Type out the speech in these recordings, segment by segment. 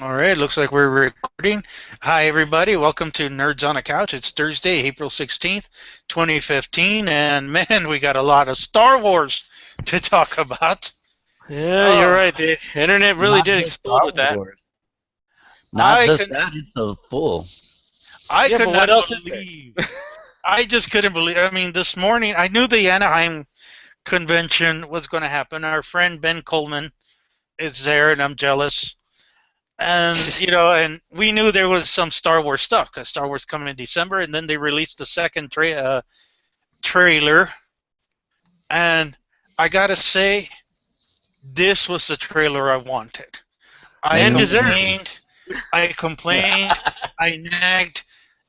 All right, looks like we're recording. Hi, everybody. Welcome to Nerds on a Couch. It's Thursday, April 16th, 2015, and man, we got a lot of Star Wars to talk about. Yeah, you're Oh, right. The internet really Not did just explode Star with that. Wars. Not I just could that, it's a full. I Yeah, could but what not else is there? believe. I just couldn't believe. I mean, this morning I knew the Anaheim convention was going to happen. Our friend Ben Coleman is there, and I'm jealous. And and we knew there was some Star Wars stuff because Star Wars coming in December, and then they released the second trailer, and I gotta say, this was the trailer I wanted. I And deserved. Mm. complained, I complained, I nagged.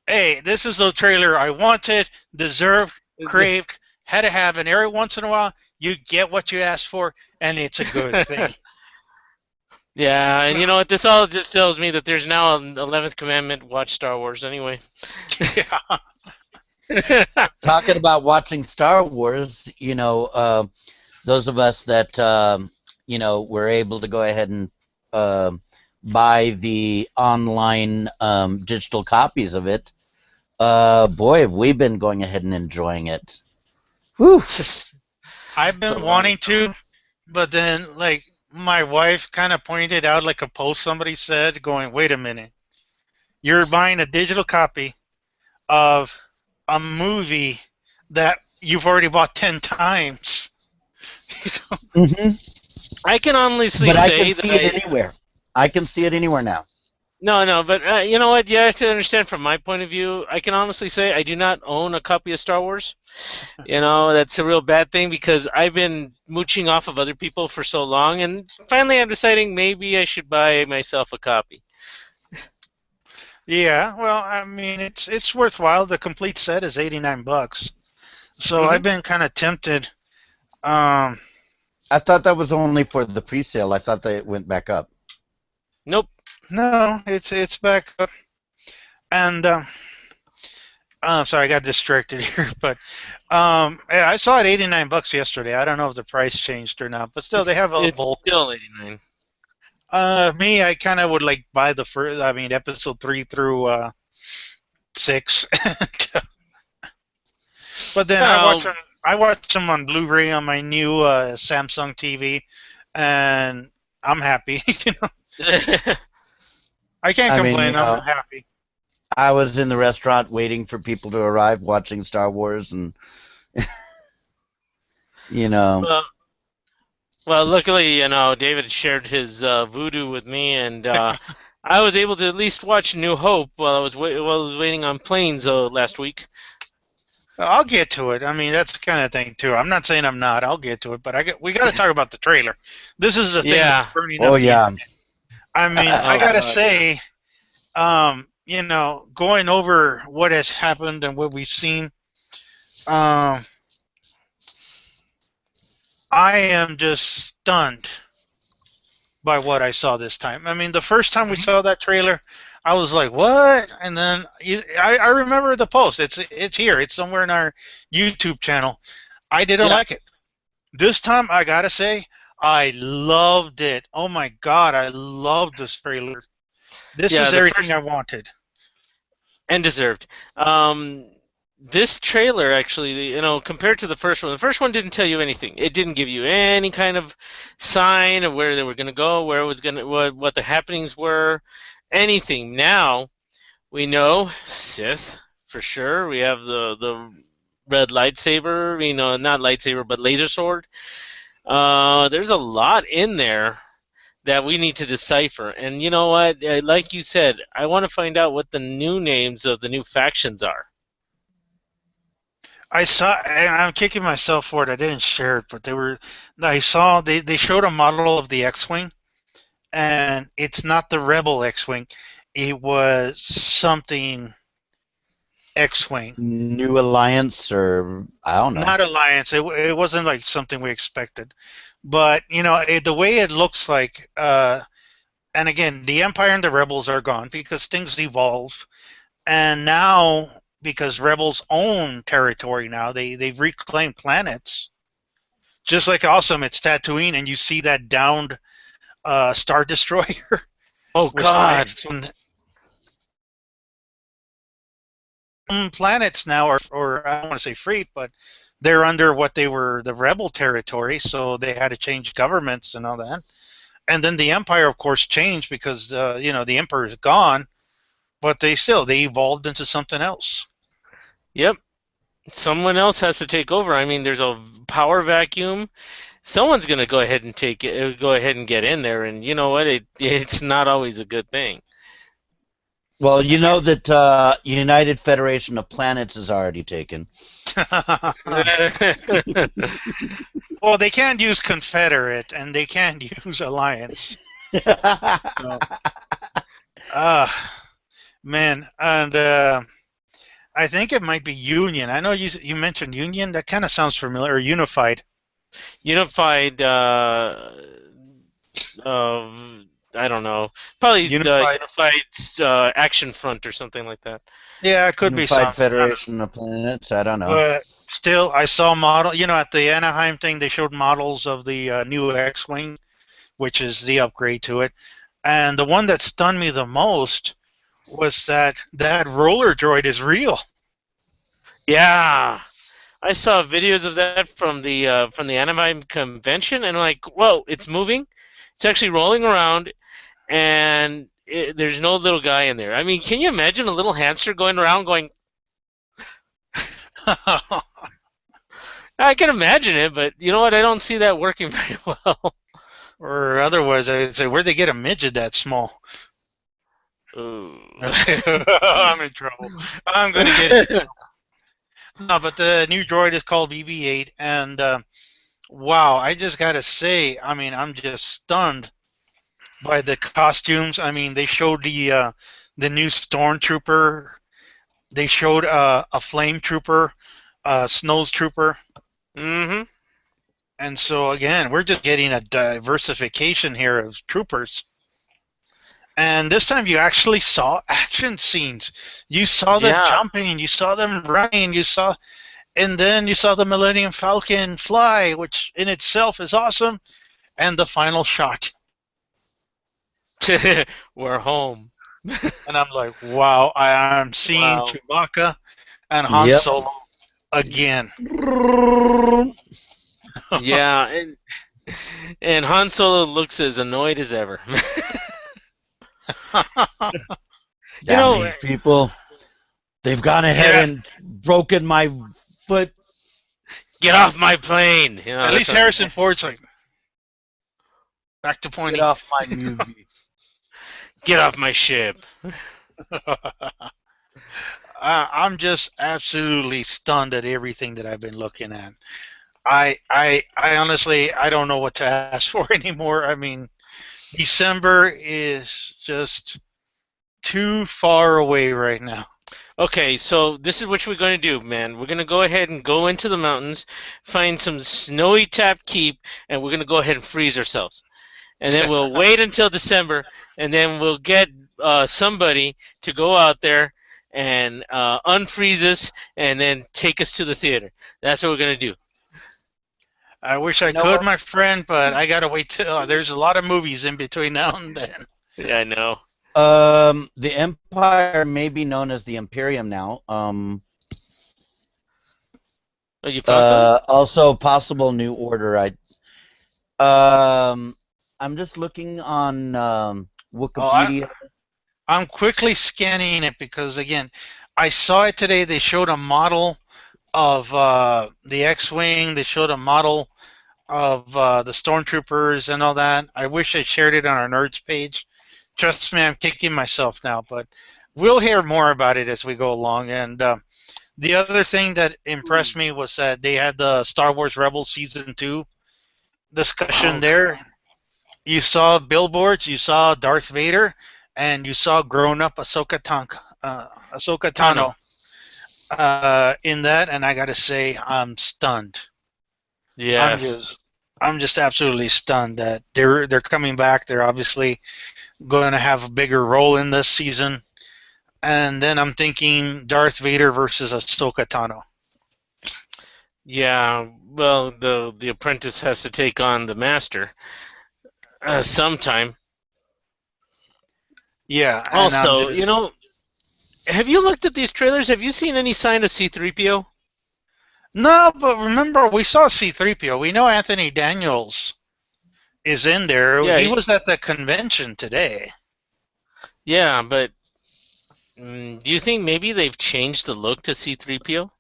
Hey, this is the trailer I wanted, deserved, craved, had to have, and every once in a while, you get what you asked for, and it's a good thing. Yeah, and you know what? This all just tells me that there's now an 11th commandment: watch Star Wars anyway. Yeah. Talking about watching Star Wars, those of us that, were able to go ahead and um buy the online digital copies of it, boy, have we been going ahead and enjoying it. Whew. I've It's a been lot of wanting stuff. to, but then, like, my wife kind of pointed out, like a post somebody said, going, wait a minute. You're buying a digital copy of a movie that you've already bought 10 times. Hmm. I can honestly But I can say that see it I anywhere. I can see it anywhere now. no, but you know what? You have to understand from my point of view. I can honestly say I do not own a copy of Star Wars. You know, that's a real bad thing because I've been mooching off of other people for so long, and finally I'm deciding maybe I should buy myself a copy. Yeah, well, I mean, it's worthwhile. The complete set is 89 bucks. So I've Hmm. been kind of tempted. Um, I thought that was only for the pre-sale. I thought that it went back up. Nope. no, it's back up. And sorry, I got distracted here, but yeah, I saw it 89 bucks yesterday. I don't know if the price changed or not, but still, they have a It's bulk. still 89. Me, I kind of would like buy the first. I mean, episode 3 through 6, but then Well, I watch them on Blu-ray on my new Samsung TV, and I'm happy. I can't I mean, complain. I'm happy. I was in the restaurant waiting for people to arrive, watching Star Wars, and you know, well, well, luckily, David shared his voodoo with me, and I was able to at least watch New Hope while I was waiting on planes last week. I'll get to it. I mean, that's the kind of thing too. I'm not saying I'm not. I'll get to it, but we got to talk about the trailer. This is the thing that's Yeah. burning oh up the. yeah, I mean, I Oh gotta God. say, going over what has happened and what we've seen, um, I am just stunned by what I saw this time. I mean, the first time we Mhm. saw that trailer, I was like, "What?" And then I remember the post. It's here. It's somewhere in our YouTube channel. I didn't Yeah. like it. This time, I gotta say, I loved it. Oh my God, I loved this trailer. This Yeah. is The everything first I wanted. and deserved. This trailer actually, compared to the first one didn't tell you anything. It didn't give you any kind of sign of where they were going to go, where it was going to, what the happenings were, anything. Now we know Sith for sure. We have the red lightsaber, not lightsaber, but laser sword. There's a lot in there that we need to decipher. And you know what? Like you said, I want to find out what the new names of the new factions are. I'm kicking myself for it. I didn't share it, but I saw they showed a model of the X-wing, and it's not the Rebel X-wing. It was something X-wing, New Alliance, or I don't know. not Alliance. It wasn't like something we expected, but the way it looks like. And again, the Empire and the Rebels are gone because things evolve, and now because Rebels own territory now, they've reclaimed planets. Just like awesome, it's Tatooine, and you see that downed Star Destroyer. Oh was the God. next one. Planets now are, or I don't want to say free, but they're under what they were the rebel territory, so they had to change governments and all that. And then the empire, of course, changed because the emperor is gone, but they evolved into something else. Yep. Someone else has to take over. I mean, there's a power vacuum. Someone's gonna go ahead and go ahead and get in there, and you know what? It's not always a good thing. Well, you know that United Federation of Planets is already taken. Well, they can't use Confederate and they can't use Alliance. So, man, and I think it might be Union. I know you mentioned Union. That kind of sounds familiar. Or Unified. Unified. I don't know. Probably Unified. Unified Action Front or something like that. Yeah, it could be Unified something. Federation of Planets. I don't know. But still, I saw model. At the Anaheim thing, they showed models of the new X-wing, which is the upgrade to it. And the one that stunned me the most was that roller droid is real. Yeah, I saw videos of that from the Anaheim convention, and I'm like, whoa, it's moving. It's actually rolling around, and there's no little guy in there. I mean, can you imagine a little hamster going around going? I can imagine it, but you know what? I don't see that working very well. Or otherwise, I'd say, where'd they get a midget that small? Ooh. I'm in trouble. I'm going to get it. No, but the new droid is called BB-8, and wow, I just got to say, I mean, I'm just stunned by the costumes. I mean, they showed the new Stormtrooper. They showed a Flame Trooper, Snows Trooper. Mm-hmm. And so, again, we're just getting a diversification here of troopers. And this time you actually saw action scenes. You saw them jumping, you saw them running, and then you saw the Millennium Falcon fly, which in itself is awesome, and the final shot. We're home. And I'm like, wow, I'm seeing Chewbacca and Han Solo again. Yeah, and Han Solo looks as annoyed as ever. These people, they've gone ahead and broken my foot. Get off my plane. At least Harrison Ford's like, back to pointing. Get off my movie. Get off my ship. I'm just absolutely stunned at everything that I've been looking at. I honestly, I don't know what to ask for anymore. I mean, December is just too far away right now. Okay, so this is what we're going to do, man. We're going to go ahead and go into the mountains, find some snowy tap keep, and we're going to go ahead and freeze ourselves. And then we'll wait until December, and then we'll get somebody to go out there and unfreeze us and then take us to the theater. That's what we're going to do. I wish I could, my friend, but I gotta wait till there's a lot of movies in between now and then. Yeah, I know. The Empire may be known as the Imperium now. Oh, you found something? Also, possible New Order. I'm just looking on Wikipedia. I'm quickly scanning it because, again, I saw it today. They showed a model of the X-Wing. They showed a model of the Stormtroopers and all that. I wish I shared it on our Nerds page. Trust me, I'm kicking myself now, but we'll hear more about it as we go along. And the other thing that impressed me was that they had the Star Wars Rebels Season 2 discussion there. You saw billboards, you saw Darth Vader, and you saw grown-up Ahsoka Tano. In that, and I gotta say, I'm stunned. Yes. I'm just absolutely stunned that they're coming back. They're obviously going to have a bigger role in this season. And then I'm thinking Darth Vader versus Ahsoka Tano. Yeah, well, the apprentice has to take on the master sometime. Yeah, and Also, have you looked at these trailers? Have you seen any sign of C-3PO? no, but remember we saw C-3PO. We know Anthony Daniels is in there. Yeah, He was at the convention today. yeah, but do you think maybe they've changed the look to C-3PO?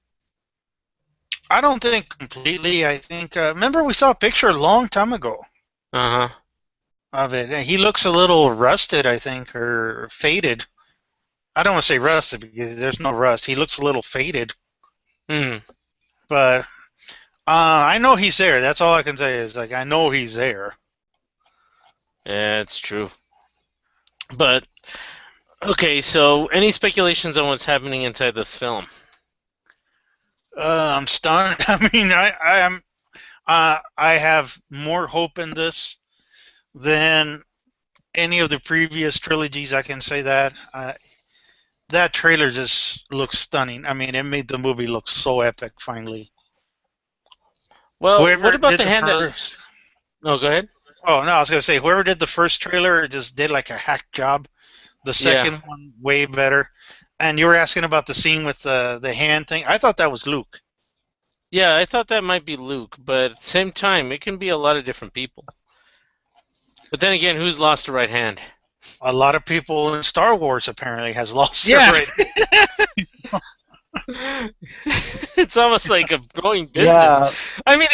I don't think completely. I think remember we saw a picture a long time ago Uh-huh. of it. He looks a little rusted, I think, or faded. I don't want to say rusted because there's no rust. He looks a little faded, Hmm. but I know he's there. That's all I can say is like I know he's there. Yeah, it's true. But okay, so any speculations on what's happening inside this film? I'm stunned. I mean, I have more hope in this than any of the previous trilogies. I can say that. That trailer just looks stunning. I mean, it made the movie look so epic. Finally, Well, whoever what about did the hand? first. Oh, go ahead. Oh no, I was gonna say whoever did the first trailer just did like a hack job. The second one way better. And you were asking about the scene with the hand thing. I thought that was Luke. Yeah, I thought that might be Luke, but at the same time, it can be a lot of different people. But then again, who's lost the right hand? A lot of people in Star Wars apparently has lost Yeah. their right. It's almost like a growing business. Yeah, I mean,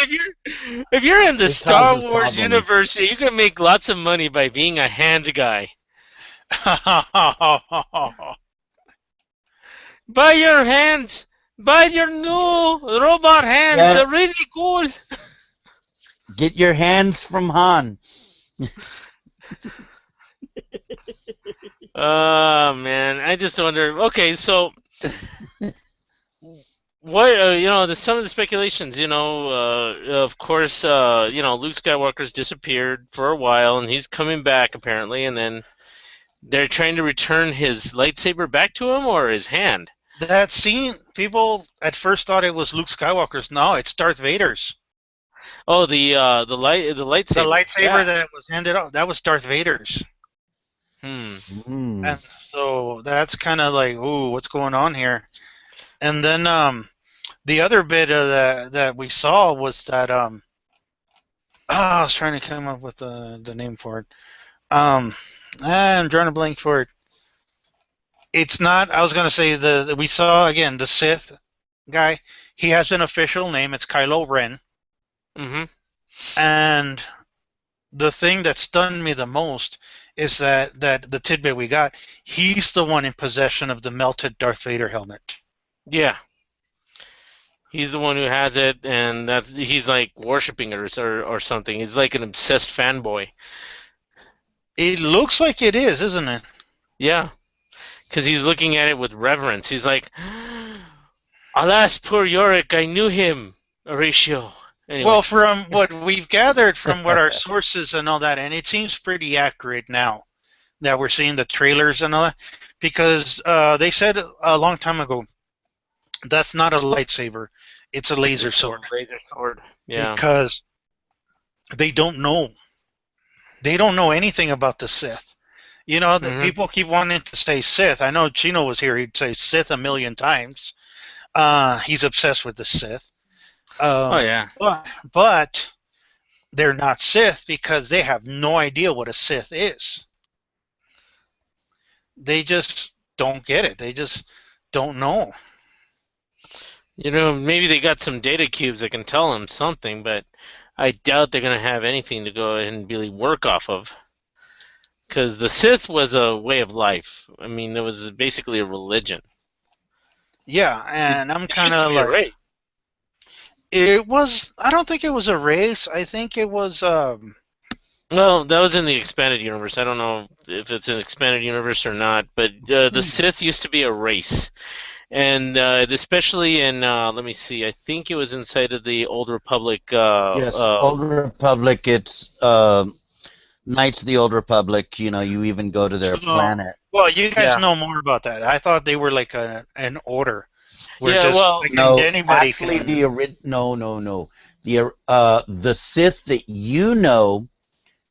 if you're in the It Star causes Wars problems. universe, you can make lots of money by being a hand guy. Buy your hands. Buy your new robot hands. Yeah. They're really cool. get your hands from Han. Oh man, I just wonder. Okay, so what some of the speculations. Of course, Luke Skywalker's disappeared for a while, and he's coming back apparently, and then they're trying to return his lightsaber back to him or his hand. That scene, people at first thought it was Luke Skywalker's. No, it's Darth Vader's. Oh, the lightsaber. The lightsaber Yeah. that was handed out, that was Darth Vader's. Mm. And so that's kind of like, ooh, what's going on here? And then the other bit of that we saw was that I was trying to come up with the name for it. I'm drawing a blank for it. It's not. I was gonna say we saw again the Sith guy. He has an official name. It's Kylo Ren. Mm-hmm. And the thing that stunned me the most is that the tidbit we got. He's the one in possession of the melted Darth Vader helmet. Yeah. He's the one who has it, and he's like worshiping it or something. He's like an obsessed fanboy. It looks like it is, isn't it? Yeah. Because he's looking at it with reverence. He's like, alas, poor Yorick, I knew him, Horatio. Anyway. Well, from what we've gathered from what our sources and all that, and it seems pretty accurate now that we're seeing the trailers and all that, because they said a long time ago that's not a lightsaber, it's a laser sword. Laser sword. Yeah. Because they don't know. They don't know anything about the Sith. The people keep wanting to say Sith. I know Chino was here. He'd say Sith a million times. He's obsessed with the Sith. Oh, yeah. But they're not Sith because they have no idea what a Sith is. They just don't get it. They just don't know. Maybe they got some data cubes that can tell them something, but I doubt they're going to have anything to go ahead and really work off of. Because the Sith was a way of life. I mean, it was basically a religion. Yeah, and I'm kind of like... like... It was... I don't think it was a race. I think it was... Well, that was in the expanded universe. I don't know if it's an expanded universe or not, but the Sith used to be a race. And especially in, let me see, I think it was inside of the Old Republic. Yes, Old Republic, it's Knights of the Old Republic, you even go to their planet. Well, you guys know more about that. I thought they were like an order. No, actually no. The Sith that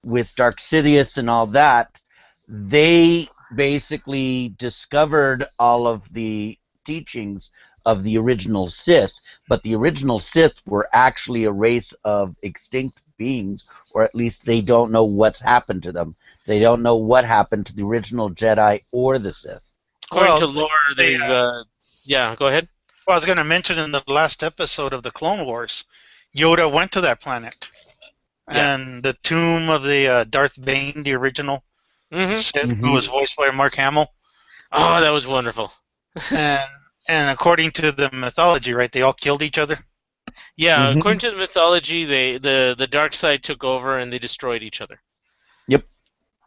with Dark Sidious and all that, they basically discovered all of the teachings of the original Sith, but the original Sith were actually a race of extinct beings, or at least they don't know what's happened to them. They don't know what happened to the original Jedi or the Sith. According Well, to lore, they, they've. Yeah, go ahead. Well, I was going to mention in the last episode of the Clone Wars, Yoda went to that planet, Yeah. and the tomb of the Darth Bane, the original Sith, who was voiced by Mark Hamill, Oh, that was wonderful. and according to the mythology, right, they all killed each other. Yeah, according to the mythology, the dark side took over and they destroyed each other.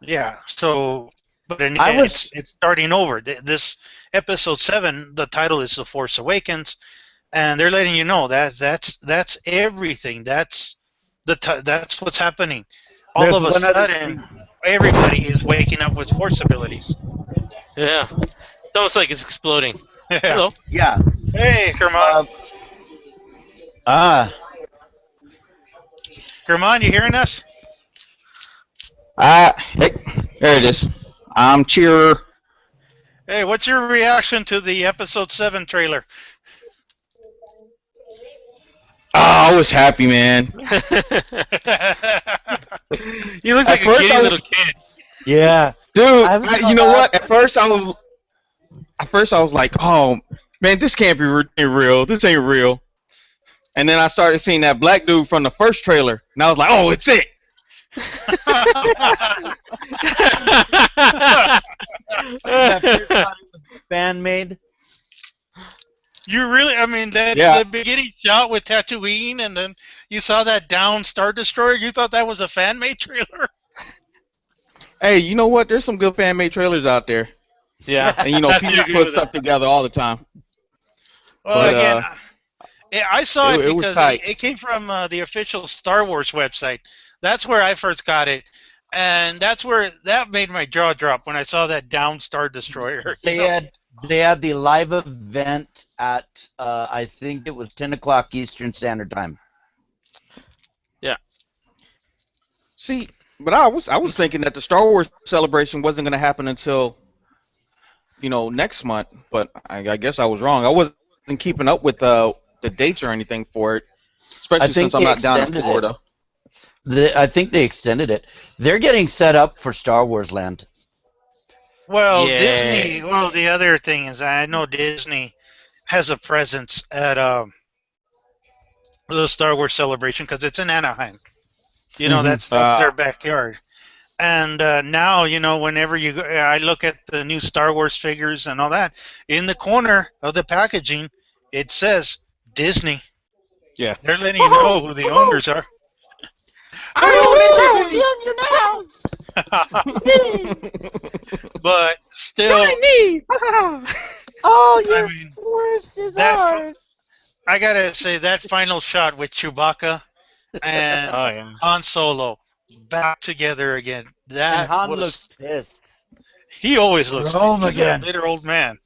Yeah. So, but it's starting over. This episode 7, the title is The Force Awakens, and they're letting you know that's everything. That's what's happening. All of a sudden, everybody is waking up with Force abilities. Yeah, it's almost like it's exploding. Yeah. Hello. Yeah. Hey, Kerman. Kerman, you hearing us? Hey, there it is. I'm cheerer. Hey, what's your reaction to the episode 7 trailer? Oh, I was happy, man. He looks like a giddy little kid. Yeah. Dude, you know what? At first I was like, oh, man, this can't be real. This ain't real. And then I started seeing that black dude from the first trailer, and I was like, oh, it's it. Fan made. You really, I mean, the beginning shot with Tatooine, and then you saw that down Star Destroyer, you thought that was a fan-made trailer? Hey, you know what? There's some good fan-made trailers out there. Yeah. And, you know, people put stuff together all the time. Well, But, again, I saw it was because tight. it came from the official Star Wars website. That's where I first got it. And that made my jaw drop when I saw that down Star Destroyer. They had the live event at I think it was 10 o'clock Eastern Standard Time. Yeah. See, but I was thinking that the Star Wars celebration wasn't going to happen until, you know, next month. But I guess I was wrong. I wasn't keeping up with the dates or anything for it, especially since I'm not down in Florida. I think they extended it. They're getting set up for Star Wars Land. Well, Yes. Disney. Well, the other thing is, I know Disney has a presence at the Star Wars celebration because it's in Anaheim. You know, that's their backyard. And now, you know, whenever you go, I look at the new Star Wars figures and all that, in the corner of the packaging, it says Disney. Yeah. They're letting you know who the owners are. But still, Oh, I mean, force is that I gotta say that final shot with Chewbacca and Oh, yeah. Han Solo back together again. And That Han was, looks pissed. he always looks Home He's again. a bitter old man.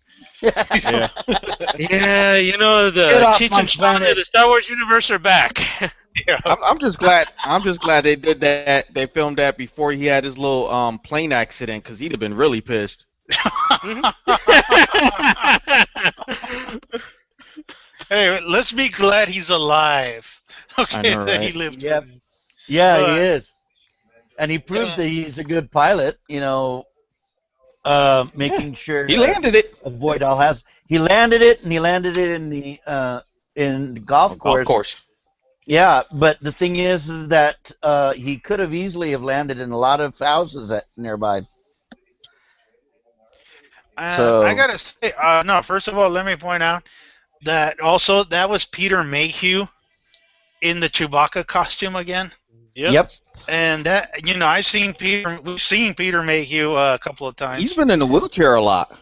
Yeah. Yeah, you know, Get the off Cheech my and Chong planet. of the Star Wars universe are back. Yeah. I'm just glad they did that. They filmed that before he had his little plane accident, because he'd have been really pissed. Hey, let's be glad he's alive. Okay, know, that he right? lived. Yep. Yeah, But- he is. And he proved that he's a good pilot, you know, making sure He landed it. avoid all hazards. He landed it, and he landed it in the golf course. Of course. Yeah, but the thing is that he could have easily have landed in a lot of houses nearby. So- I gotta say, no. First of all, let me point out that also that was Peter Mayhew in the Chewbacca costume again. Yep. And that, you know, we've seen Peter Mayhew a couple of times. He's been in the wheelchair a lot.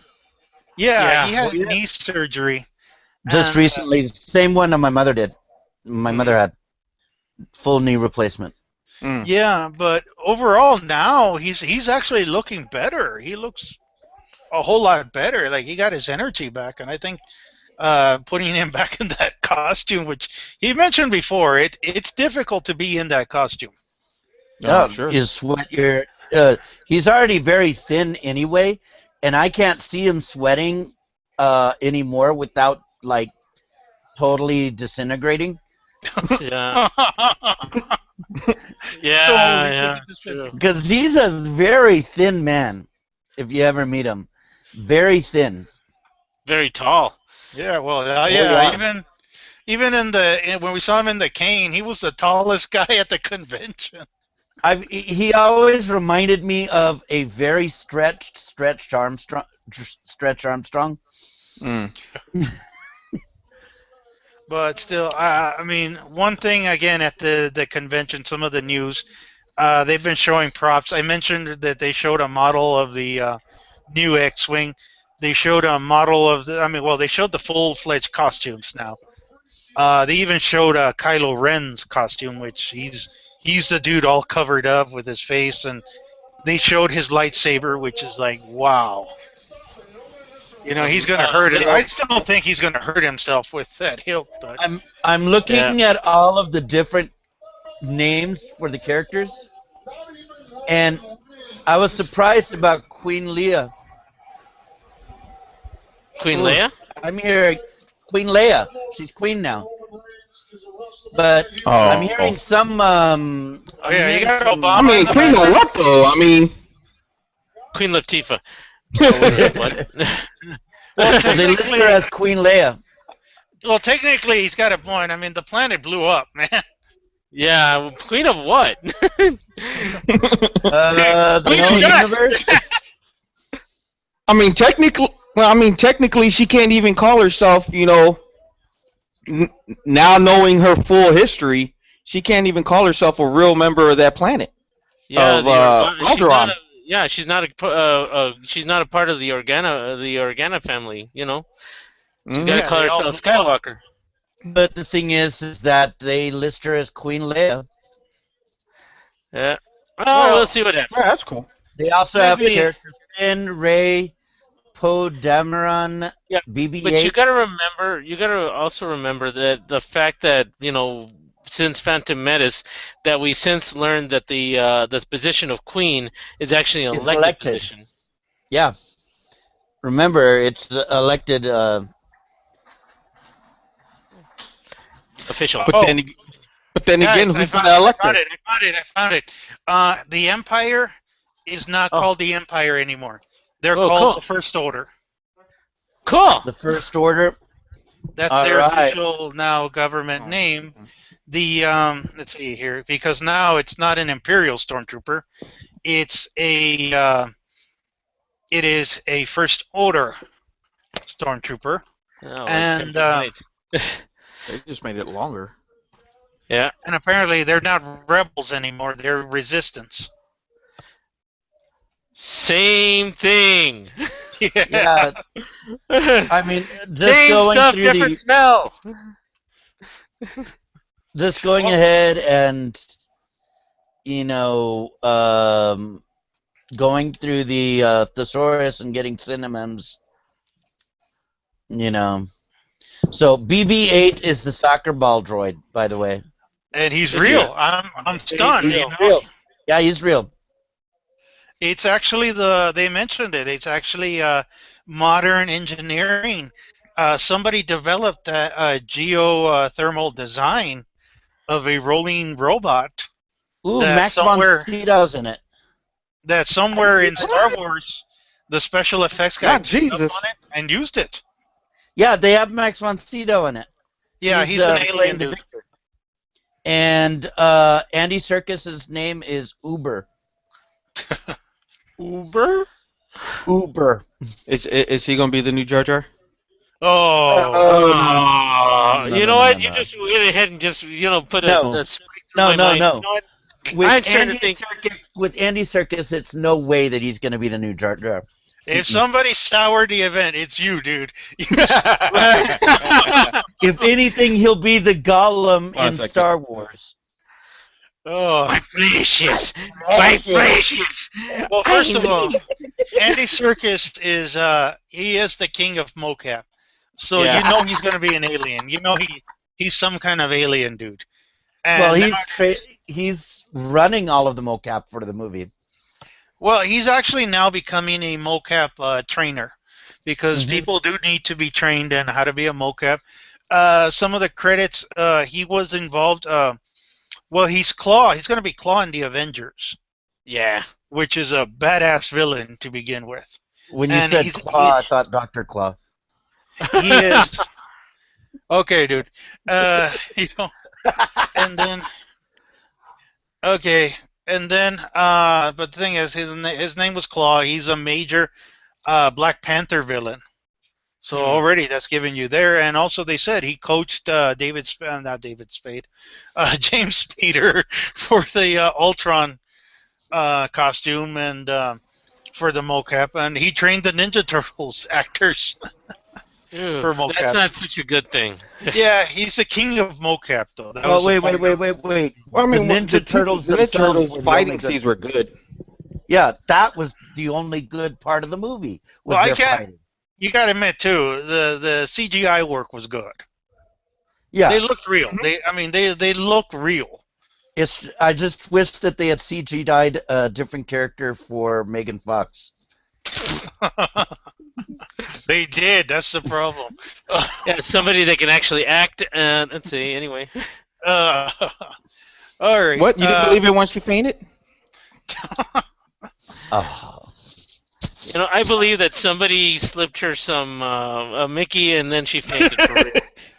Yeah, he Oh, had knee surgery. Just And, recently, the same one that my mother did. My mother had full knee replacement. Yeah, but overall now he's actually looking better. He looks a whole lot better. Like he got his energy back, and I think putting him back in that costume, which he mentioned before, it's difficult to be in that costume. Oh, sure. You sweat your. He's already very thin anyway, and I can't see him sweating anymore without like totally disintegrating. Yeah. Totally Yeah. disintegrating. True. Because he's a very thin man, if you ever meet him. Very thin. Very tall. Yeah, well, yeah. even when we saw him in the cane, he was the tallest guy at the convention. He always reminded me of a very stretched Armstrong. Stretch Armstrong. Mm. But still, I mean, one thing again at the convention, some of the news, they've been showing props. I mentioned that they showed a model of the new X-wing. They showed a model of they showed the full-fledged costumes now. They even showed Kylo Ren's costume, which he's the dude all covered up with his face, and they showed his lightsaber, which is like, wow. You know, he's gonna hurt it. I still don't think he's gonna hurt himself with that hilt, but I'm looking at all of the different names for the characters, and I was surprised about Queen Leia. Queen Leia? I'm hearing Queen Leia. She's queen now. But I'm hearing some. you got Obama. I mean, Queen of what though? I mean, Queen Latifah. What? Well, they list her as Queen Leia. Well, technically, he's got a point. I mean, the planet blew up, man. Yeah, Queen of what? The known universe. I mean, technically, she can't even call herself. You know, now knowing her full history, she can't even call herself a real member of that planet. Yeah, of Alderaan. She's not a part of the Organa family. You know, she's got to call herself Skywalker. But the thing is that they list her as Queen Leia. Yeah. Well, we'll see what happens. Yeah, that's cool. They also have characters Finn, Rey, Poe Dameron, Yeah, BB-8. But you gotta also remember that the fact that, you know, since Phantom Menace, that we since learned that the position of Queen is actually an elected position. Yeah. Remember, it's elected. Official. But then again, who's going to elect her? I found it. The Empire is not called the Empire anymore. They're called the First Order. Cool. The First Order. That's their official now government name. The let's see here, because now it's not an Imperial Stormtrooper. It is a First Order Stormtrooper. Oh, and They just made it longer. yeah. And apparently they're not rebels anymore. They're resistance. Same thing. Yeah. I mean, just Same going stuff, through different smell. just going ahead and, you know, going through the thesaurus and getting synonyms, you know. So BB-8 is the soccer ball droid, by the way. And he's real. I'm stunned. He's you know? real. Yeah, he's real. It's actually they mentioned it. It's actually modern engineering. Somebody developed a geothermal design of a rolling robot. Ooh, That Max von Sydow's in it. That somewhere in Star Wars, the special effects guy Jesus. picked up on it and used it. Yeah, they have Max von Sydow in it. Yeah, he's an alien dude. Victor. And Andy Serkis's name is Uber. Uber? Uber. Is he gonna be the new Jar Jar? Oh, You know what? You just went ahead and just, you know, put No. a spike through my mind. No. You know what? With I'm starting to Andy think. Serkis, with Andy Serkis, it's no way that he's going to be the new Jar Jar. if somebody soured the event, it's you, dude. If anything, he'll be the Gollum in Star Wars. Oh. My precious! My precious! Well, first of all, Andy Serkis is he is the king of mocap, so Yeah. you know he's going to be an alien. You know he's some kind of alien dude. And Well, he's running all of the mocap for the movie. Well, he's actually now becoming a mocap trainer because Mhm. people do need to be trained in how to be a mocap. Some of the credits, he was involved. Well, he's Claw. He's going to be Claw in the Avengers, Yeah. which is a badass villain to begin with. When you And said Claw, I thought Dr. Claw. he is okay, dude. You know, and then okay, and then but the thing is, his name was Claw. He's a major Black Panther villain. So already that's giving you there, and also they said he coached not David Spade, James Spader for the Ultron costume and for the mocap, and he trained the Ninja Turtles actors Ew, for mocap. that's not such a good thing. Yeah, he's the king of mocap, though. That Oh, was the wait. point. Well, Well, I mean, the Ninja Turtles the Ninja themselves Turtles were the fighting only good- scenes were good. Yeah, that was the only good part of the movie. Was Well, I their can't- fighting. You got to admit too, the CGI work was good. Yeah, They looked real. They look real. I just wish that they had CGI'd a different character for Megan Fox. They did. That's the problem. Yeah, somebody that can actually act. Let's see. Anyway. All right. What? You didn't believe it once she fainted? Oh. You know, I believe that somebody slipped her some Mickey and then she fainted for real.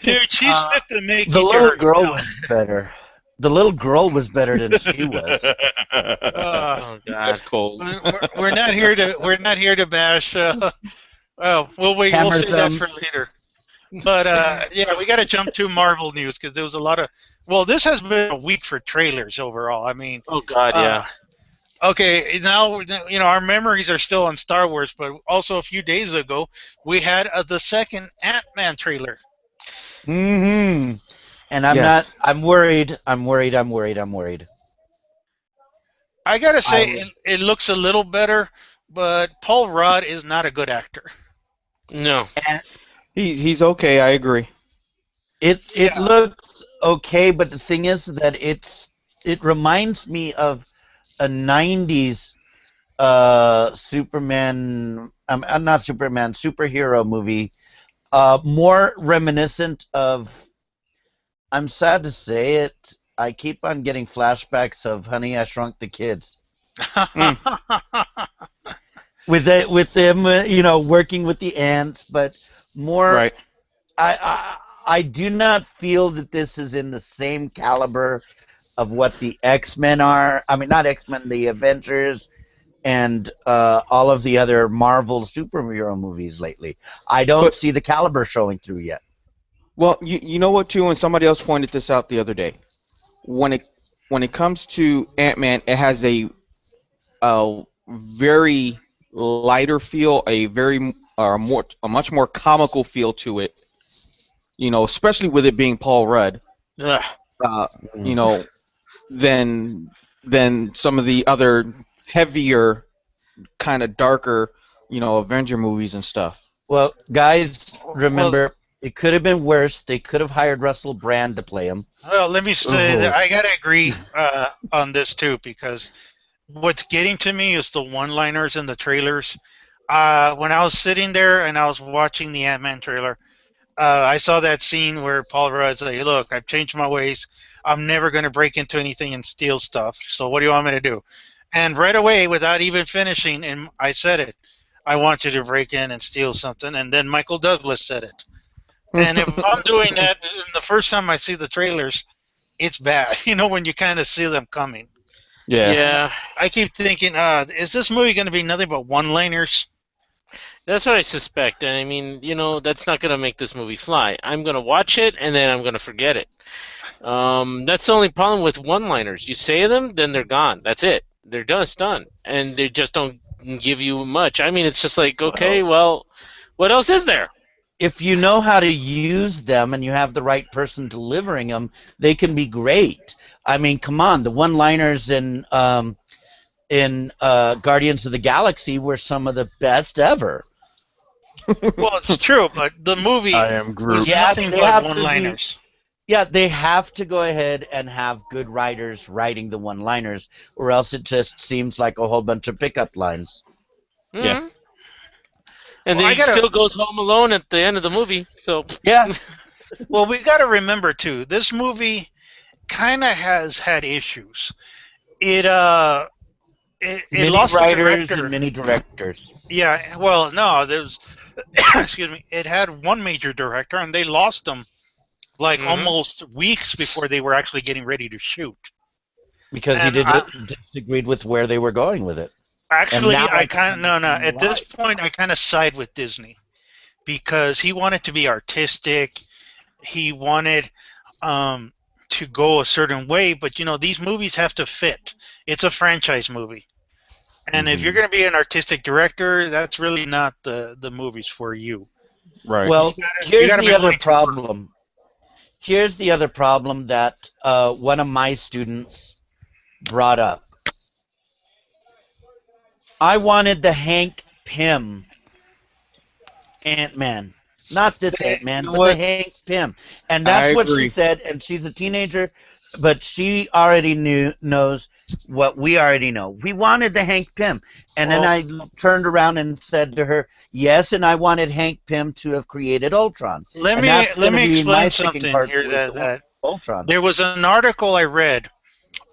Dude, she slipped the Mickey The to little her girl mouth. was better. The little girl was better than she was. Oh God. That's cold. We're not here to bash. Well, we'll save that for later. But yeah, we got to jump to Marvel news because there was a lot of. Well, this has been a week for trailers overall. I mean, Oh God. Yeah. okay, now our memories are still on Star Wars, but also a few days ago we had the second Ant-Man trailer. Mm-hmm. And I'm Yes. not. I'm worried. I'm worried. I gotta say, it looks a little better, but Paul Rudd is not a good actor. No. He's okay. I agree. It Yeah. looks okay, but the thing is that it reminds me of a '90s Superman. Not Superman, superhero movie. More reminiscent of. I'm sad to say it. I keep on getting flashbacks of Honey, I Shrunk the Kids. With them, working with the ants, but more. Right. I do not feel that this is in the same caliber of what the X-Men are. I mean, not X-Men, the Avengers, and all of the other Marvel superhero movies lately. I don't see the caliber showing through yet. Well, you know what too, and somebody else pointed this out the other day. When it comes to Ant-Man, it has a very lighter feel, a much more comical feel to it. Especially with it being Paul Rudd. Ugh. Than some of the other heavier, kind of darker, Avenger movies and stuff. Well, guys, remember, it could have been worse. They could have hired Russell Brand to play him. Well, let me say that I gotta agree on this too, because what's getting to me is the one-liners in the trailers. When I was sitting there and I was watching the Ant-Man trailer, I saw that scene where Paul Rudd's like, "Look, I've changed my ways. I'm never going to break into anything and steal stuff. So what do you want me to do?" And right away, without even finishing, and I said it, "I want you to break in and steal something." And then Michael Douglas said it. And if I'm doing that, and the first time I see the trailers, it's bad. When you kind of see them coming. Yeah. I keep thinking, is this movie going to be nothing but one-liners? That's what I suspect. And I mean, that's not going to make this movie fly. I'm going to watch it and then I'm going to forget it. That's the only problem with one-liners. You say them, then they're gone. That's it. They're done. It's done. And they just don't give you much. I mean, it's just like, okay, well, what else is there? If you know how to use them and you have the right person delivering them, they can be great. I mean, come on, the one-liners in Guardians of the Galaxy were some of the best ever. Well, it's true, but the movie I am Groot. was Yeah, nothing they but have to be- one-liners. Yeah, they have to go ahead and have good writers writing the one-liners, or else it just seems like a whole bunch of pickup lines. Yeah. Mhm. And Well, then I he gotta. still goes home alone at the end of the movie. So Yeah, Well, we gotta remember too. This movie kind of has had issues. It it many lost a writers and director. many directors. Yeah. Well, no, there's excuse me. It had one major director, and they lost him like Mhm. almost weeks before they were actually getting ready to shoot. Because he And did disagreed with where they were going with it. And actually, now I I can kind of no. understand At this why. point, I kind of side with Disney because he wanted to be artistic. He wanted um, to go a certain way, but these movies have to fit. It's a franchise movie, and if you're Mhm. going to be an artistic director, that's really not the movies for you. Right. You Well, you here's got to the be other willing to work. problem. Here's the other problem that one of my students brought up. I wanted the Hank Pym Ant-Man. Not this You Ant-Man, know but the what? Hank Pym. And I that's what she agree. said, and she's a teenager, but she already knows what we already know. We wanted the Hank Pym. And then Well, I turned around and said to her, yes, and I wanted Hank Pym to have created Ultron. let And me that's let going to me be my explain sticking something part here with that Ultron. there was an article I read.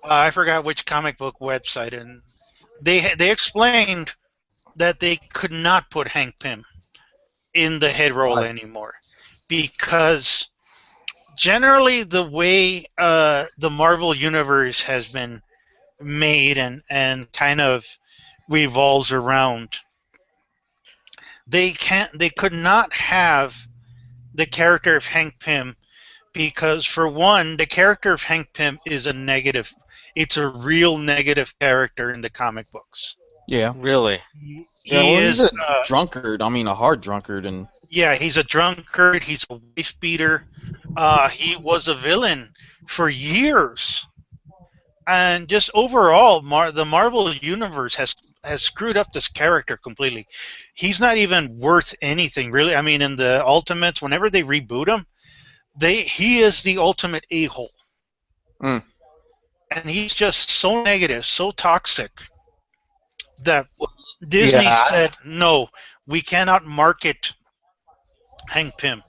I forgot which comic book website, and they explained that they could not put Hank Pym in the head role Why? anymore because generally the way the Marvel universe has been made and kind of revolves around, they could not have the character of Hank Pym because for one, the character of Hank Pym is a negative. It's a real negative character in the comic books. Yeah. really, Yeah. He Well, he's is a drunkard. I mean, a hard drunkard, and yeah, he's a drunkard. He's a wife beater. He was a villain for years, and just overall, the Marvel universe has screwed up this character completely. He's not even worth anything, really. I mean, in the Ultimates, whenever they reboot him, he is the ultimate a-hole, Mm. and he's just so negative, so toxic that Disney Yeah, said no, we cannot market Hank Pym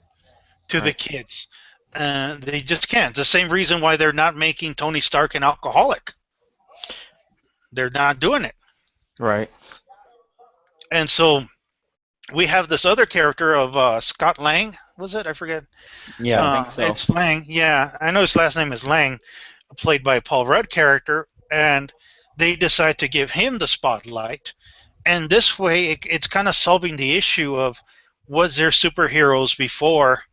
to the Right. kids. They just can't. The same reason why they're not making Tony Stark an alcoholic. They're not doing it. Right. And so we have this other character of Scott Lang. Was it? I forget. yeah. think so. It's Lang. Yeah, I know his last name is Lang, played by Paul Rudd character, and they decide to give him the spotlight. And this way, it's kind of solving the issue of was there superheroes before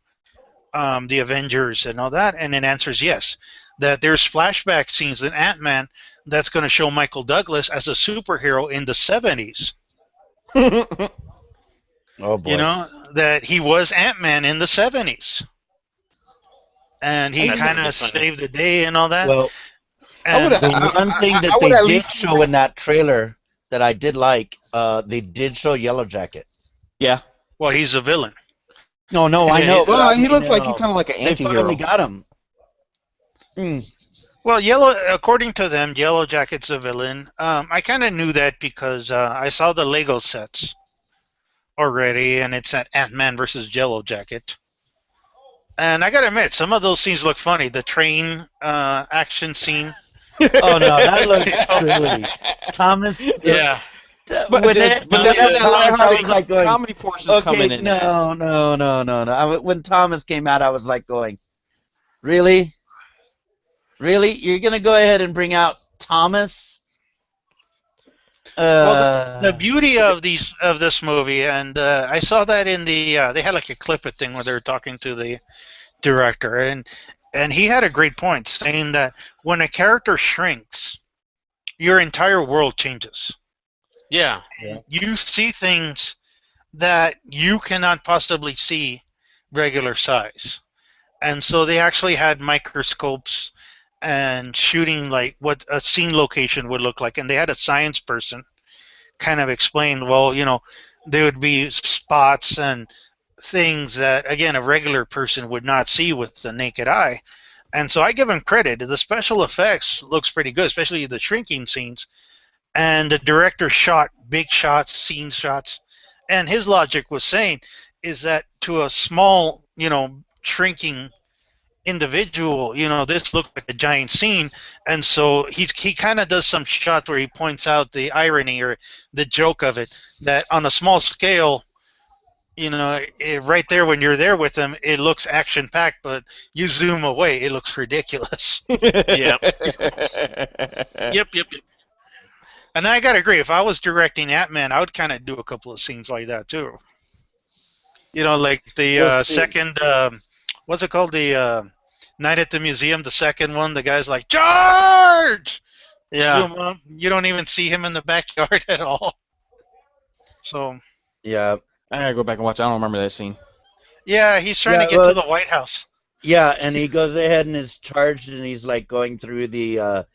the Avengers and all that? And it answers yes. That there's flashback scenes in Ant-Man that's going to show Michael Douglas as a superhero in the 70s. Oh You boy. know, that he was Ant-Man in the 70s. And he That's kind gonna be of funny. saved the day and all that. Well, I would. And the one thing I that would they at did least. show in that trailer that I did like, they did show Yellow Jacket. Yeah. well, he's a villain. No, I Yeah, know. he's But Well, I he mean, looks like he's kind of like an they finally anti-hero. got him. Mm. Well, according to them, Yellow Jacket's a villain. I kind of knew that because I saw the Lego sets already, and it's that Ant-Man versus Yellow Jacket. And I gotta admit, some of those scenes look funny. The train action scene. Oh no, that looks silly. Thomas. yeah. But When then Thomas, that's I how was like going, comedy forces coming okay, in. no. When Thomas came out, I was like going, really, really, you're gonna go ahead and bring out Thomas? Well, the beauty of this movie, and I saw that in the they had like a clip it thing where they were talking to the director, and he had a great point saying that when a character shrinks, your entire world changes. Yeah. You see things that you cannot possibly see regular size. And so they actually had microscopes and shooting like what a scene location would look like. And they had a science person kind of explain, well, there would be spots and things that, again, a regular person would not see with the naked eye. And so I give him credit. The special effects looks pretty good, especially the shrinking scenes. And the director shot big shots, scene shots. And his logic was saying is that to a small, shrinking individual, this looked like a giant scene. And so he kind of does some shots where he points out the irony or the joke of it, that on a small scale, right there when you're there with them, it looks action-packed, but you zoom away, it looks ridiculous. Yep. Yep. And I gotta agree, if I was directing Ant-Man, I would kind of do a couple of scenes like that too. Like the second, what's it called? The Night at the Museum, the second one. The guy's like, "Charge!" Yeah. Zoom up. You don't even see him in the backyard at all. So. Yeah. I gotta go back and watch. I don't remember that scene. Yeah, he's trying to get to the White House. Yeah, and he goes ahead and is charged, and he's like going through the,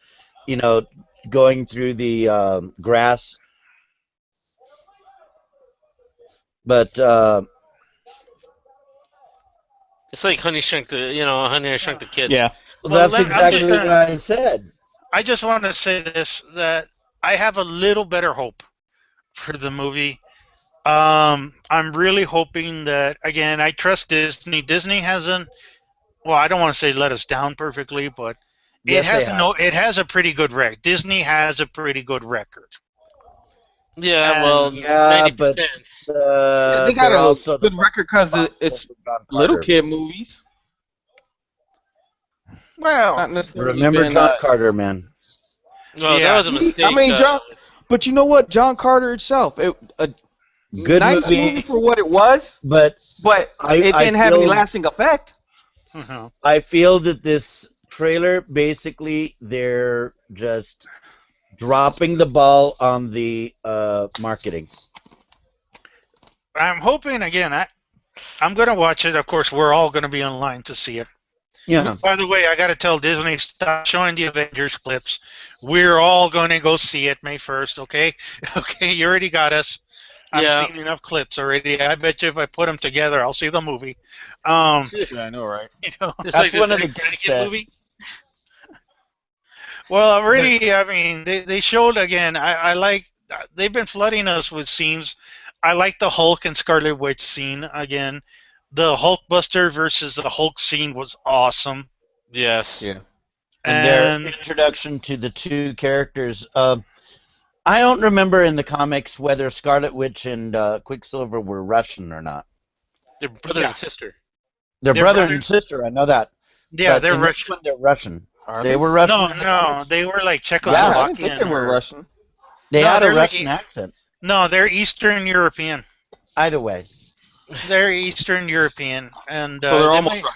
grass. But It's like Honey Shrunk Honey I Shrunk the Kids. Yeah. that's I'm exactly just what I said. I just want to say this, that I have a little better hope for the movie. I'm really hoping that, again, I trust Disney. Disney hasn't, well, I don't want to say let us down perfectly, but it has a pretty good record. Disney has a pretty good record. Yeah, well, Yeah, 90%. but They got they're a also good record because it's little kid movies. Well, Not necessarily Remember been, John Carter, man. Well, Yeah. that was a mistake. I mean, but you know what? John Carter itself, a Good nice movie for what it was, but but I didn't have any feel- lasting effect. I feel that this trailer, basically, they're just dropping the ball on the marketing. I'm hoping, again, I'm going to watch it. Of course, we're all going to be online to see it. Yeah. By the way, I got to tell Disney, stop showing the Avengers clips. We're all going to go see it May 1st, okay? Okay, you already got us. I've seen enough clips already. I bet you if I put them together, I'll see the movie. Yeah, I know, right? It's That's like this one of the Connecticut games that- movie. Well, already, I mean, they showed, again, I like, they've been flooding us with scenes. I like the Hulk and Scarlet Witch scene, again. The Hulkbuster versus the Hulk scene was awesome. Yes. Yeah. And their introduction to the two characters. I don't remember in the comics whether Scarlet Witch and Quicksilver were Russian or not. They're brother and sister. They're They're brother brothers. and sister, I know that. Yeah, But they're in this Russian. one, they're Russian. Are They were Russian. No, in the no, comics. they were like Yeah, I Czechoslovakian. didn't think they were or- Russian. They No, had a they're like- Russian accent. No, they're Eastern European. Either way. They're Eastern European, and So they're they almost might-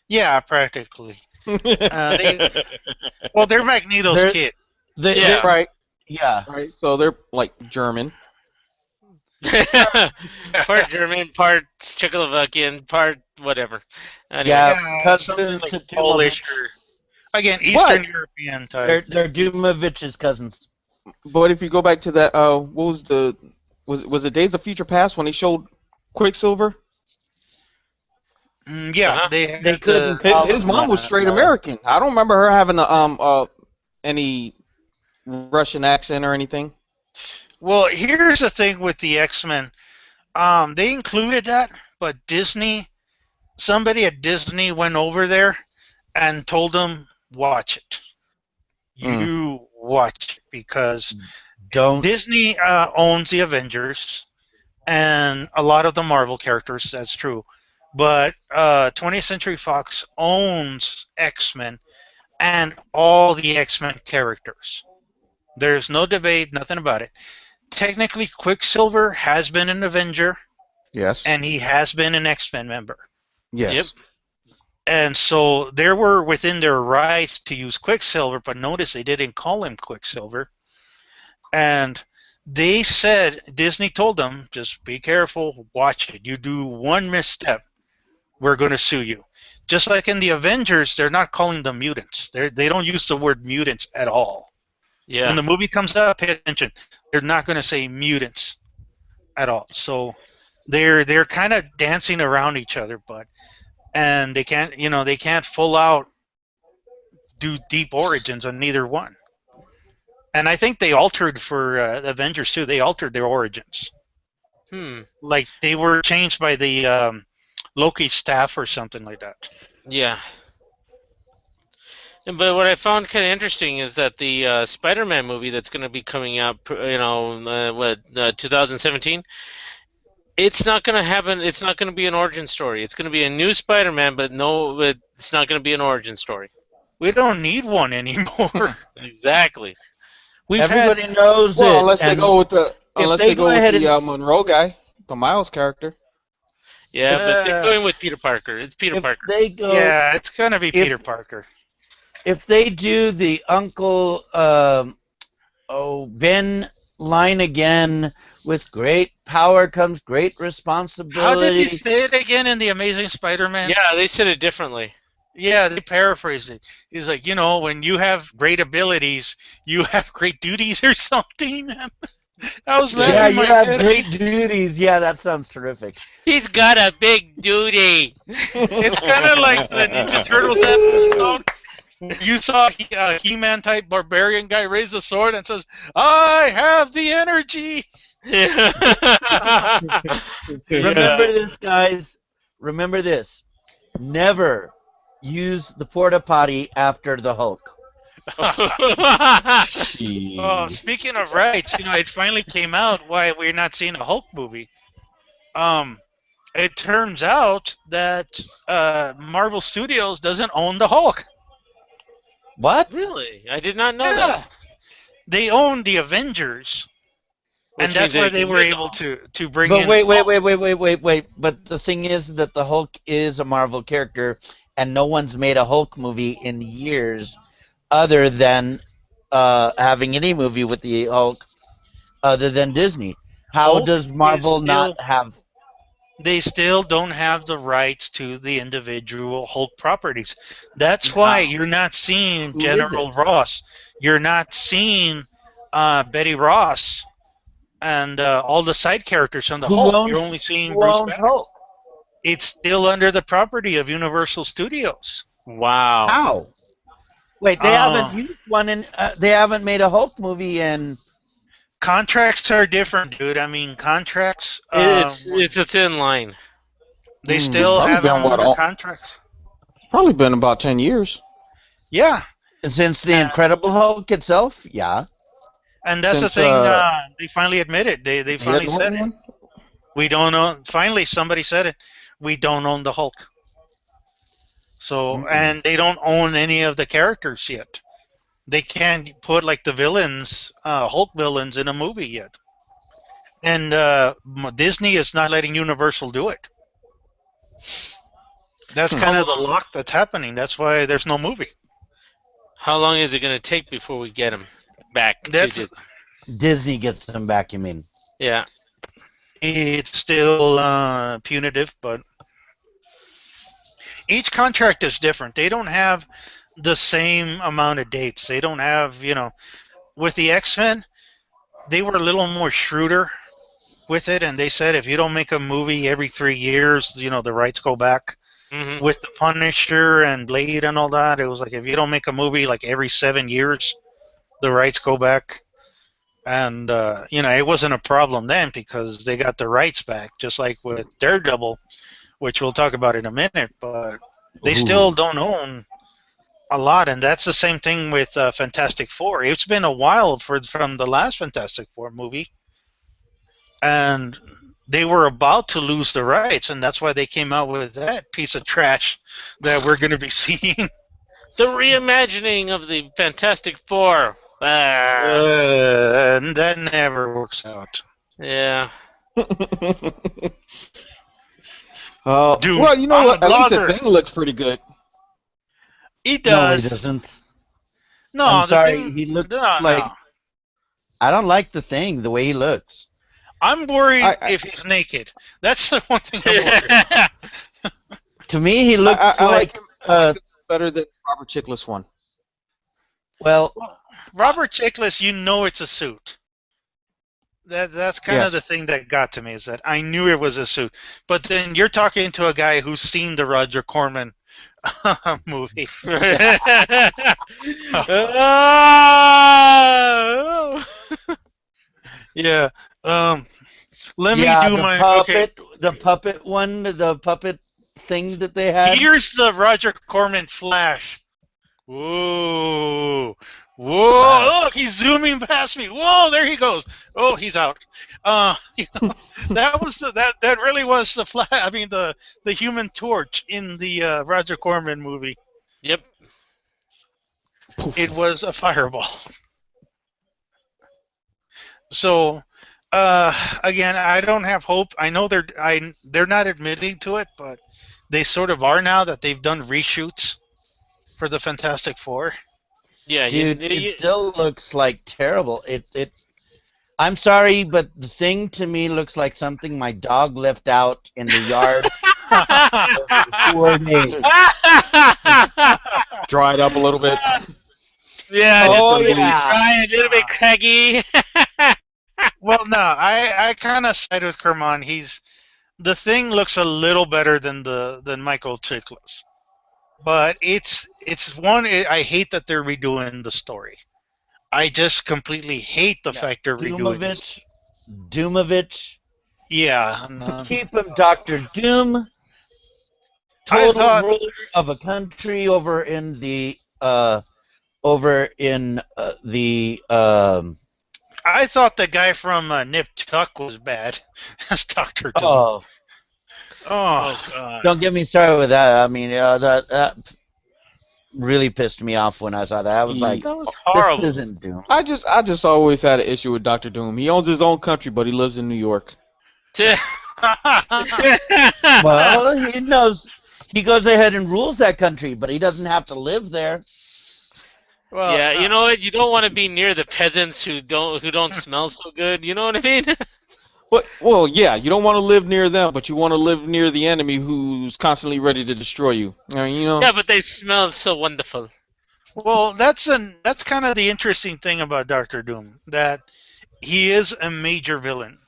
yeah, practically. Well, they're Magneto's They're- kid. Yeah. right. Yeah. Right. So they're like German. Part German, part Czechoslovakian, part whatever. Anyway. Yeah. cousins something like to Duma- Polish or again Eastern European type. They're Dumovich's cousins. But if you go back to that, what was was it Days of Future Past when they showed Quicksilver? Yeah, Uh-huh. they had They couldn't the- call His them mom was that, straight no. American. I don't remember her having any Russian accent or anything. Well, here's the thing with the X-Men. They included that, but somebody at Disney went over there and told them, watch it. You watch it, because Don't. Disney owns the Avengers and a lot of the Marvel characters, that's true. But 20th Century Fox owns X-Men and all the X-Men characters. There's no debate, nothing about it. Technically, Quicksilver has been an Avenger, Yes. and he has been an X-Men member. Yes. Yep. And so they were within their rights to use Quicksilver, but notice they didn't call him Quicksilver. And they said, Disney told them, just be careful, watch it. You do one misstep, we're going to sue you. Just like in the Avengers, they're not calling them mutants. They don't use the word mutants at all. Yeah. When the movie comes up, pay attention. They're not going to say mutants at all. So they're kind of dancing around each other, and they can't full out do deep origins on neither one. And I think they altered for Avengers too. They altered their origins. Like they were changed by the Loki staff or something like that. Yeah. But what I found kind of interesting is that the Spider-Man movie that's going to be coming out, 2017. It's not going to have it's not going to be an origin story. It's going to be a new Spider-Man, but it's not going to be an origin story. We don't need one anymore. Exactly. Everybody knows well, it. unless they go with the Monroe guy, the Miles character. Yeah, but they're going with Peter Parker. It's Peter Parker. Yeah, it's gonna be Peter Parker. If they do the Uncle Ben line again, with great power comes great responsibility. How did he say it again in The Amazing Spider-Man? Yeah, they said it differently. Yeah, they paraphrased it. He's like, when you have great abilities, you have great duties or something. I was laughing. Yeah, you have great duties. Yeah, that sounds terrific. He's got a big duty. It's kind of like the Ninja Turtles episode. You saw a He-Man type barbarian guy raise a sword and says, "I have the energy." Remember this, guys. Remember this. Never use the porta potty after the Hulk. Oh, speaking of rights, it finally came out why we're not seeing a Hulk movie. It turns out that Marvel Studios doesn't own the Hulk. What? Really? I did not know that. They own the Avengers, and that's why they were able to bring in. But wait. But the thing is that the Hulk is a Marvel character, and no one's made a Hulk movie in years, other than having any movie with the Hulk, other than Disney. How Hulk does Marvel not have? They still don't have the rights to the individual Hulk properties. That's why you're not seeing General Ross. You're not seeing Betty Ross and all the side characters on the Hulk. You're only seeing Bruce Banner. Hulk? It's still under the property of Universal Studios. Wow. How? Wait, they haven't used one in. They haven't made a Hulk movie in. Contracts are different, dude. I mean, contracts. It's a thin line. They still have contracts. It's probably been about 10 years. Yeah. Since the Incredible Hulk itself, yeah. And that's the thing. They finally admitted. They finally said it. We don't own. Finally, somebody said it. We don't own the Hulk. So, and they don't own any of the characters yet. They can't put like the villains, Hulk villains, in a movie yet. And Disney is not letting Universal do it. That's kind of the lock that's happening. That's why there's no movie. How long is it going to take before we get them back? Disney gets them back, you mean? Yeah. It's still punitive, but each contract is different. They don't have the same amount of dates. They don't have, with the X-Men, they were a little more shrewder with it, and they said if you don't make a movie every 3 years, the rights go back. Mm-hmm. With the Punisher and Blade and all that, it was like if you don't make a movie like every 7 years, the rights go back. And, it wasn't a problem then because they got the rights back, just like with Daredevil, which we'll talk about in a minute, but they still don't own a lot, and that's the same thing with Fantastic Four. It's been a while from the last Fantastic Four movie, and they were about to lose the rights, and that's why they came out with that piece of trash that we're going to be seeing. The reimagining of the Fantastic Four. And that never works out. Yeah. Dude, well, you know what? At least the Thing looks pretty good. He does. No, he doesn't. No, I'm sorry. He looks like. No. I don't like the Thing the way he looks. I'm worried if he's naked. That's the one thing I'm worried. To me, he looks like better than Robert Chiklis one. Well, Robert Chiklis, it's a suit. That's kind of the thing that got to me, is that I knew it was a suit. But then you're talking to a guy who's seen the Roger Corman movie. Oh! Yeah. Let me Yeah, do the my puppet, the puppet one, the puppet thing that they had. Here's the Roger Corman flash. Whoa. Whoa. Wow. Look, he's zooming past me. Whoa, there he goes. Oh, he's out. You know, that really was the flash. I mean, the Human Torch in the Roger Corman movie. Yep. It was a fireball. So, again, I don't have hope. I know they're not admitting to it, but they sort of are now that they've done reshoots for the Fantastic Four. Yeah, Dude, it still looks like terrible. I'm sorry, but the thing to me looks like something my dog left out in the yard for 4 days. Dried up a little bit. Yeah, Oh, just a little yeah. dry, a little bit craggy. Well, no, I kind of side with Kerman. The Thing looks a little better than Michael Chiklis, but it's one. I hate that they're redoing the story. I just completely hate the fact they're redoing it. Doomovich. Yeah. Keep him Dr. Doom. I Total thought- ruler of a country over in the I thought the guy from Nip Tuck was bad as Dr. Doom. oh, Oh God. don't get me started with that. I mean, that really pissed me off when I saw that. I was like, That was horrible. this isn't Doom. I just always had an issue with Doctor Doom. He owns his own country, but he lives in New York. Well, he knows. He goes ahead and rules that country, but he doesn't have to live there. Well, Yeah, you know what? You don't want to be near the peasants who don't smell so good. You know what I mean? Well, yeah, you don't want to live near them, but you want to live near the enemy who's constantly ready to destroy you. I mean, you know. Yeah, but they smell so wonderful. Well, that's kind of the interesting thing about Doctor Doom, that he is a major villain,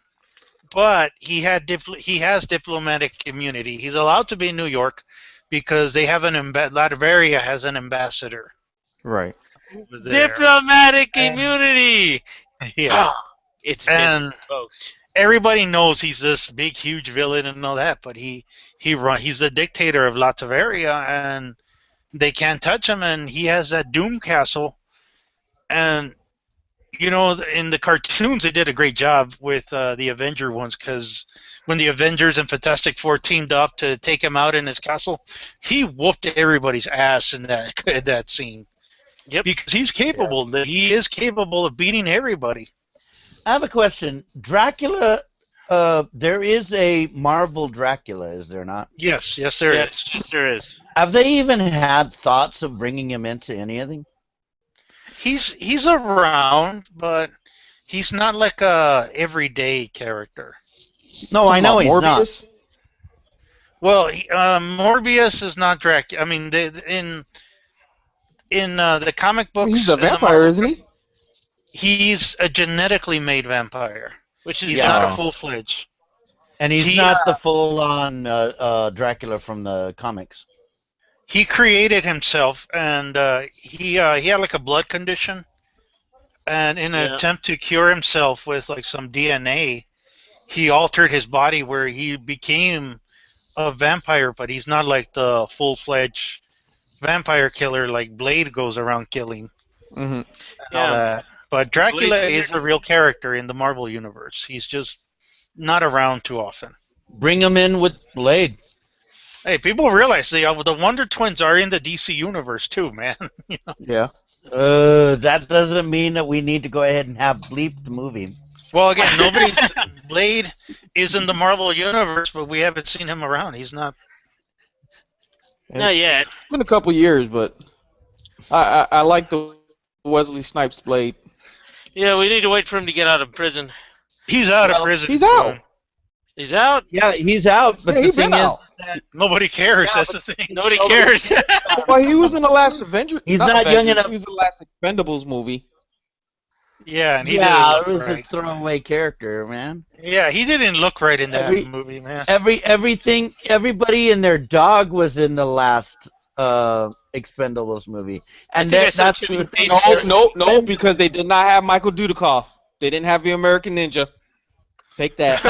but he has diplomatic immunity. He's allowed to be in New York because they have Latveria has an ambassador. Right. over there. Diplomatic And- immunity. Yeah, It's been and revoked. everybody knows he's this big, huge villain and all that, but he's the dictator of Latveria, and they can't touch him, and he has that Doom Castle. And you know, in the cartoons, they did a great job with the Avenger ones, because when the Avengers and Fantastic Four teamed up to take him out in his castle, he whooped everybody's ass in that scene. Yep. Because he's capable. He is capable of beating everybody. I have a question. Dracula, there is a Marvel Dracula, is there not? Yes, there is. Yes, there is. Have they even had thoughts of bringing him into anything? He's around, but he's not like a everyday character. No, I know he's not. Morbius? Well, Morbius is not Dracula. I mean, in the comic books, He's a in the vampire, Marvel- isn't he? He's a genetically made vampire. Which is He's Yeah. not a full-fledged. And he's He, not the full-on Dracula from the comics. He created himself, and he had like a blood condition, and in an Yeah. attempt to cure himself with like some DNA, he altered his body where he became a vampire, but he's not like the full-fledged vampire killer like Blade goes around killing. Mm-hmm. And all Yeah. that. But Dracula Blade- is a real character in the Marvel universe. He's just not around too often. Bring him in with Blade. Hey, people realize the Wonder Twins are in the DC universe too, man. Yeah. That doesn't mean that we need to go ahead and have Bleep the movie. Well, again, Blade is in the Marvel universe, but we haven't seen him around. He's not. Not yet. It's been a couple years, but I like the Wesley Snipes Blade. Yeah, we need to wait for him to get out of prison. He's out of Well, prison. he's out. He's out. Yeah, he's out, but Yeah, the he's thing been is out. that Nobody cares. Yeah, That's the thing. Nobody cares. Well, he was in the last Avengers. He's not young enough. He was in the last Expendables movie. Yeah, and he yeah, didn't it was look a right. throwaway character, man. Yeah, he didn't look right in that Every- movie, man. Everybody and their dog was in the last Expendables movie, I and think I that, saw that's Chevy the thing. Chase. No, because they did not have Michael Dudikoff. They didn't have the American Ninja. Take that.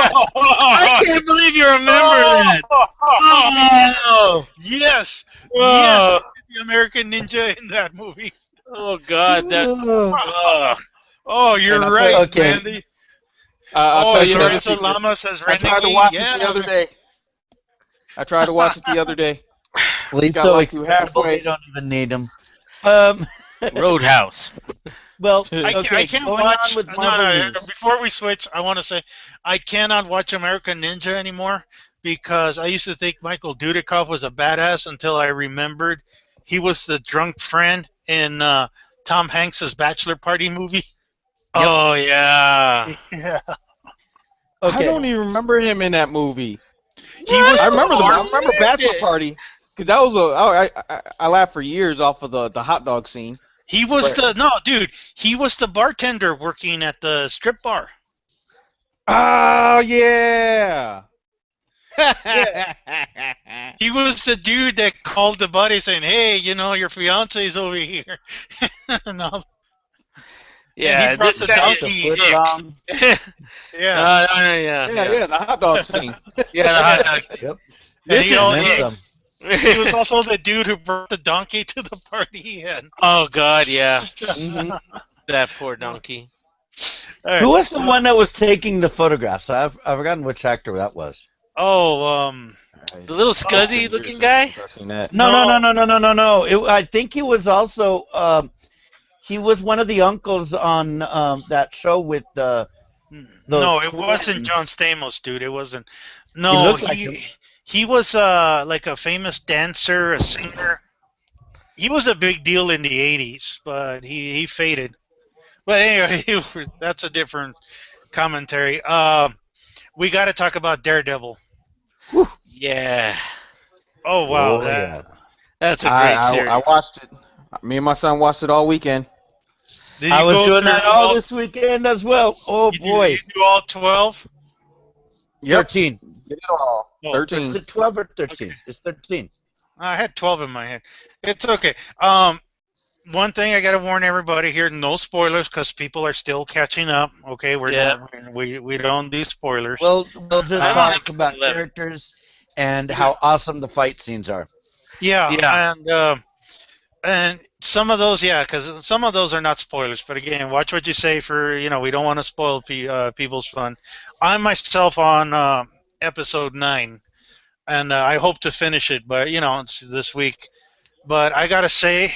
I can't believe you remember that. Oh, yes, yes, Oh, the American Ninja in that movie. oh God, that. Oh. Oh, you're And I'll tell right, you- Okay. Mandy. I'll Oh, tell you another Lorenzo secret. Lamas as I tried to Renegade. watch Yeah, it the other day. I tried to watch it the other day. Well, he's Got so like through expendable, halfway. they don't even need him. Um, Roadhouse. well, I okay, I can't going watch. on with No, Marvel no. news. Before we switch, I want to say I cannot watch American Ninja anymore because I used to think Michael Dudikoff was a badass until I remembered he was the drunk friend in Tom Hanks's Bachelor Party movie. Oh yeah. Yeah, I Okay, don't even remember him in that movie. he was. I remember I the remember Bachelor Party because that was I laughed for years off of the hot dog scene. He was the no, dude. He was the bartender working at the strip bar. Oh yeah. He was the dude that called the buddy saying, "Hey, you know your fiance's over here." No, Yeah. he brought This the guy. donkey. put it on. yeah. Yeah. The hot dog scene. Yeah, the hot dogs. Yep. And This he is al- And then Nick. some. He was also the dude who brought the donkey to the party. And Oh God, yeah. Mhm. That poor donkey. Who was the one that was taking the photographs? I've forgotten which actor that was. Oh, The little scuzzy looking guy. I've seen that. No. I think he was also he was one of the uncles on that show with the. no, Those it wasn't twins. John Stamos, dude. It wasn't. He No, looked like him. he was like a famous dancer, a singer. He was a big deal in the '80s, but he faded. But anyway, that's a different commentary. We got to talk about Daredevil. Yeah. Oh wow, Oh, that, That's a great series. I watched it. Me and my son watched it all weekend. Did I you was go doing through that all this weekend as well. Oh you boy, you do all 12? Yep. 13. Did it all. Oh, 13. Is it 12 or 13? It's 13. I had 12 in my head. It's okay. One thing I got to warn everybody here: no spoilers, because people are still catching up. Okay, we don't do spoilers. We'll just I talk have about 11. characters and how awesome the fight scenes are. Yeah. And some of those, because some of those are not spoilers. But again, watch what you say for we don't want to spoil people's fun. I'm myself on episode 9, and I hope to finish it, but it's this week. But I gotta say,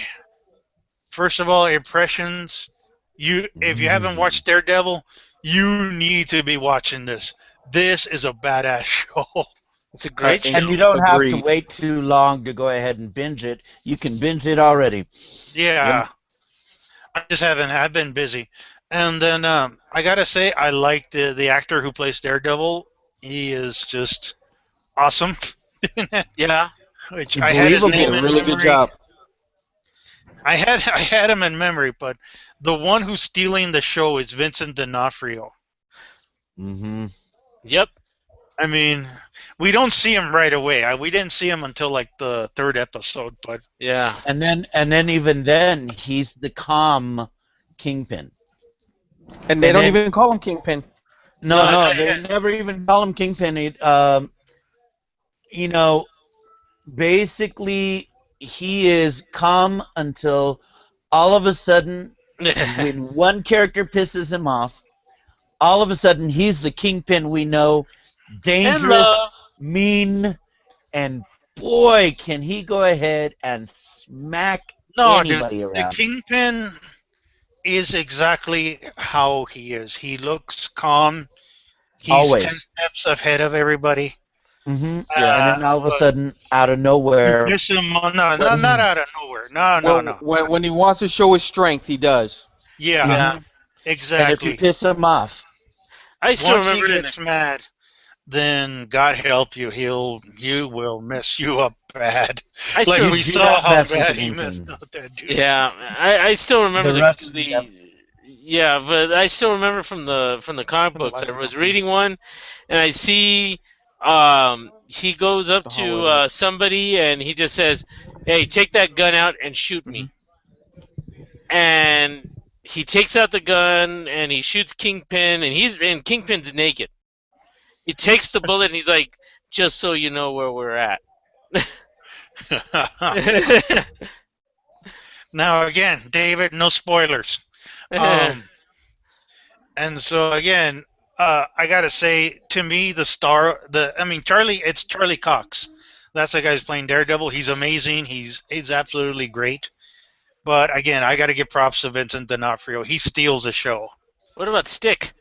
first of all, impressions. If you haven't watched Daredevil, you need to be watching this. This is a badass show. It's a great show. And you don't have to Agreed. wait too long to go ahead and binge it. You can binge it already. Yeah. I just haven't. I've been busy. And then I gotta say, I like the actor who plays Daredevil. He is just awesome. Yeah. Which I had his Believable. name Did a in really memory. good job. I had him in memory, but the one who's stealing the show is Vincent D'Onofrio. Mm-hmm. Yep. I mean, we don't see him right away. We didn't see him until like the 3rd episode, but Yeah. And then even then, he's the calm Kingpin. And they And don't then- even call him Kingpin. No, they never even call him Kingpin. Basically, he is calm until all of a sudden, when one character pisses him off, all of a sudden he's the Kingpin we know, And dangerous, love. mean, and boy, can he go ahead and smack no, dude, anybody the around. Kingpin is exactly how he is. He looks calm. He's Always. 10 steps ahead of everybody. Mm-hmm. And then all of a but- sudden, out of nowhere, Miss him, not out of nowhere. No. When he wants to show his strength, he does. Yeah, Yeah. and if you exactly. piss him off, I still Once he remember in gets mad, then God help you, you will mess you up bad. I Like still we do saw not how mess with bad the he Kingpin. messed up that dude. Yeah, I still remember The rest- yeah, but I still remember from the comic books. I was reading one, and I see he goes up The to hallway. somebody and he just says, "Hey, take that gun out and shoot me." And he takes out the gun and he shoots Kingpin, and Kingpin's naked. He takes the bullet and he's like, "Just so you know where we're at." Now again, David, no spoilers. And so again, I gotta say, to me, Charlie, it's Charlie Cox. That's the guy who's playing Daredevil. He's amazing. He's absolutely great. But again, I gotta give props to Vincent D'Onofrio. He steals the show. What about Stick?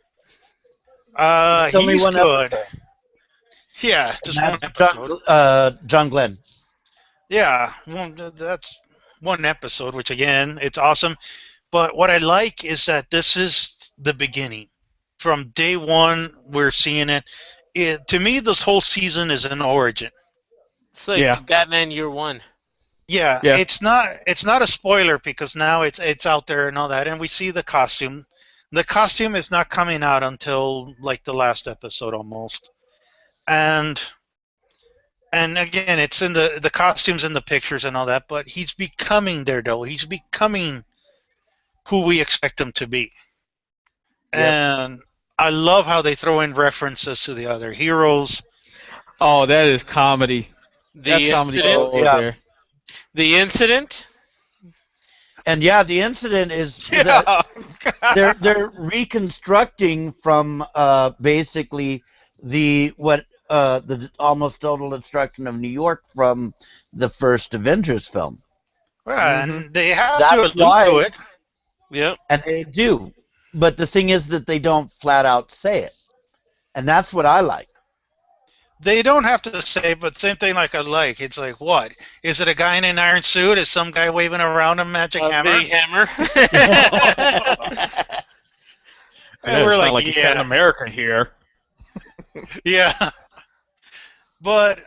It's only He's one good. episode. Yeah, And just one that's episode. John Glenn. Yeah, that's one episode, which again, it's awesome. But what I like is that this is the beginning. From day one, we're seeing it. To me, this whole season is an origin. It's like Yeah. Batman Year One. Yeah, Yeah. it's not a spoiler because now it's out there and all that, and we see the costume. The costume is not coming out until like the last episode almost, and again, it's in the costumes and the pictures and all that. But he's becoming Daredevil. He's becoming who we expect him to be, and I love how they throw in references to the other heroes. Oh, that is comedy. The That's comedy incident. over Yeah. there. The incident. And yeah, the incident is Yeah. they're reconstructing from basically the almost total destruction of New York from the first Avengers film, Well, and they have That's to allude why- to it. Yep. and they do. But the thing is that they don't flat out say it, and that's what I like. They don't have to say, but same thing like I like. It's like, what? Is it a guy in an iron suit? Is some guy waving around a magic A hammer? big hammer. And we're like, Captain yeah, America here. yeah. But,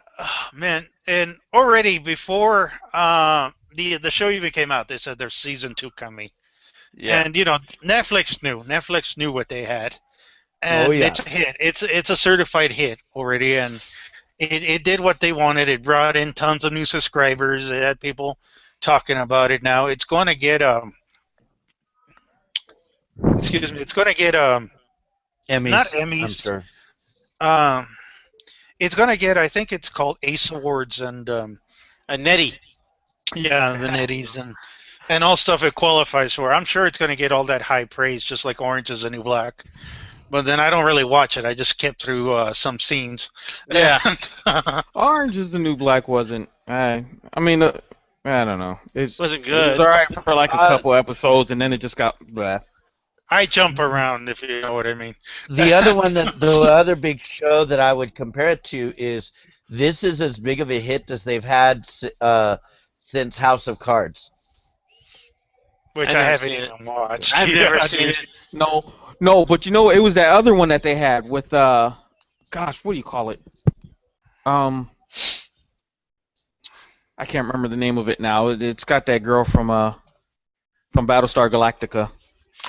man, and already before the show even came out, they said there's season 2 coming. Yeah. And, Netflix knew. Netflix knew what they had. And Oh, yeah. it's a hit. It's a certified hit already, and it did what they wanted. It brought in tons of new subscribers. It had people talking about it now. It's going to get excuse me. It's going to get Emmys, not I'm Emmys. sure. It's going to get, I think it's called Ace Awards, and A Nettie. yeah, the Netties and all stuff it qualifies for. I'm sure it's going to get all that high praise, just like Orange is the New Black. But then I don't really watch it. I just kept through some scenes. Yeah. And, Orange is the New Black wasn't. I mean, I don't know. It Wasn't was good. alright for like a couple episodes, and then it just got blah. I jump around, if you know what I mean. The other one the other big show that I would compare it to is this is as big of a hit as they've had since House of Cards. Which I've I never haven't seen it. even watched. I've never Yeah, seen dude. it. No, but it was that other one that they had with gosh, what do you call it? I can't remember the name of it now. It's got that girl from Battlestar Galactica.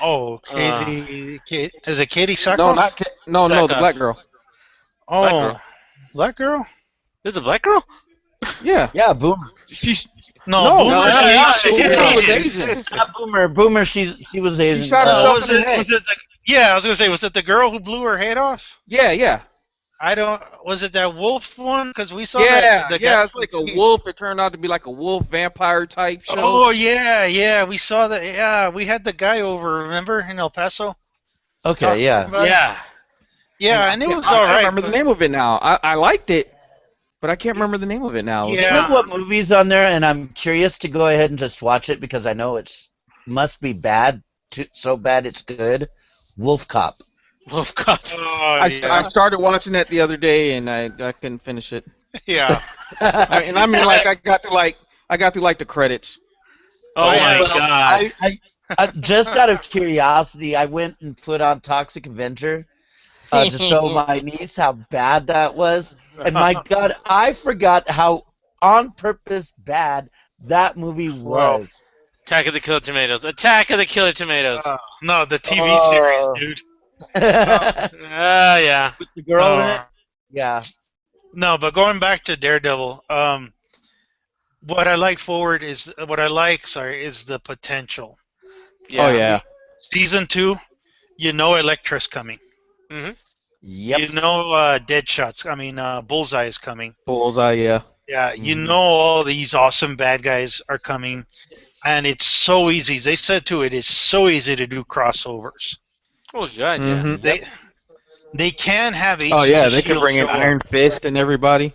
Oh, Katie. Is it Katie Sackhoff? No, not no, the Sackhoff. black girl. Oh, girl. Black girl? There's a black girl? Yeah, Yeah, Boomer. she's No, no, Boomer. no, She's no, Asian. no, was Asian. Asian. Not Boomer. Boomer. She was Asian. shot Oh, herself in the head. was it yeah, I was gonna say, was it the girl who blew her head off? Yeah. Was it that wolf one? Because we saw Yeah, that. The guy- it's like a wolf. It turned out to be like a wolf vampire type show. Oh yeah, we saw that. Yeah, we had the guy over. Remember in El Paso? Okay, yeah. About it? Yeah. Yeah, and it was I all can't right. remember the but- name of it now. I liked it, but I can't remember the name of it now. You Yeah. know what movie's on there, and I'm curious to go ahead and just watch it because I know it's must be bad, so bad it's good. Wolf Cop. Wolf Cop. Oh, I yeah. started watching that the other day and I couldn't finish it. Yeah. I mean, like I got to like the credits. Oh my Well, god. I just out of curiosity, I went and put on Toxic Avenger to show my niece how bad that was. And my God, I forgot how on purpose bad that movie was. Attack of the Killer Tomatoes. Attack of the Killer Tomatoes. No, the TV Oh. series, dude. Yeah. With the girl in Oh. it? Yeah. No, but going back to Daredevil, what I like forward is what I like. Sorry, is the potential. Oh Yeah. yeah. Season 2, you know Elektra's coming. Hmm. Yep. You know Deadshot's. I mean Bullseye is coming. Bullseye. Yeah. Yeah, you Mhm. know all these awesome bad guys are coming, and it's so easy. They said too, it is so easy to do crossovers. Oh God, yeah. Mhm. They they can have Oh Agents yeah, of they could Shield bring show in up. Iron Fist and everybody.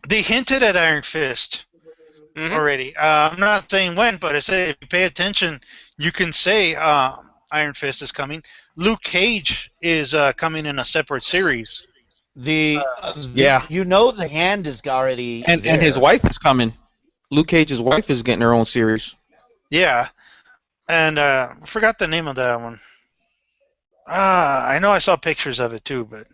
They hinted at Iron Fist Hmm. already. I'm not saying when, but I say if you pay attention, you can say Iron Fist is coming. Luke Cage is coming in a separate series. Yeah. You know the hand is already And his there. wife is coming. Luke Cage's wife is getting her own series. Yeah, and I forgot the name of that one. I know I saw pictures of it too, but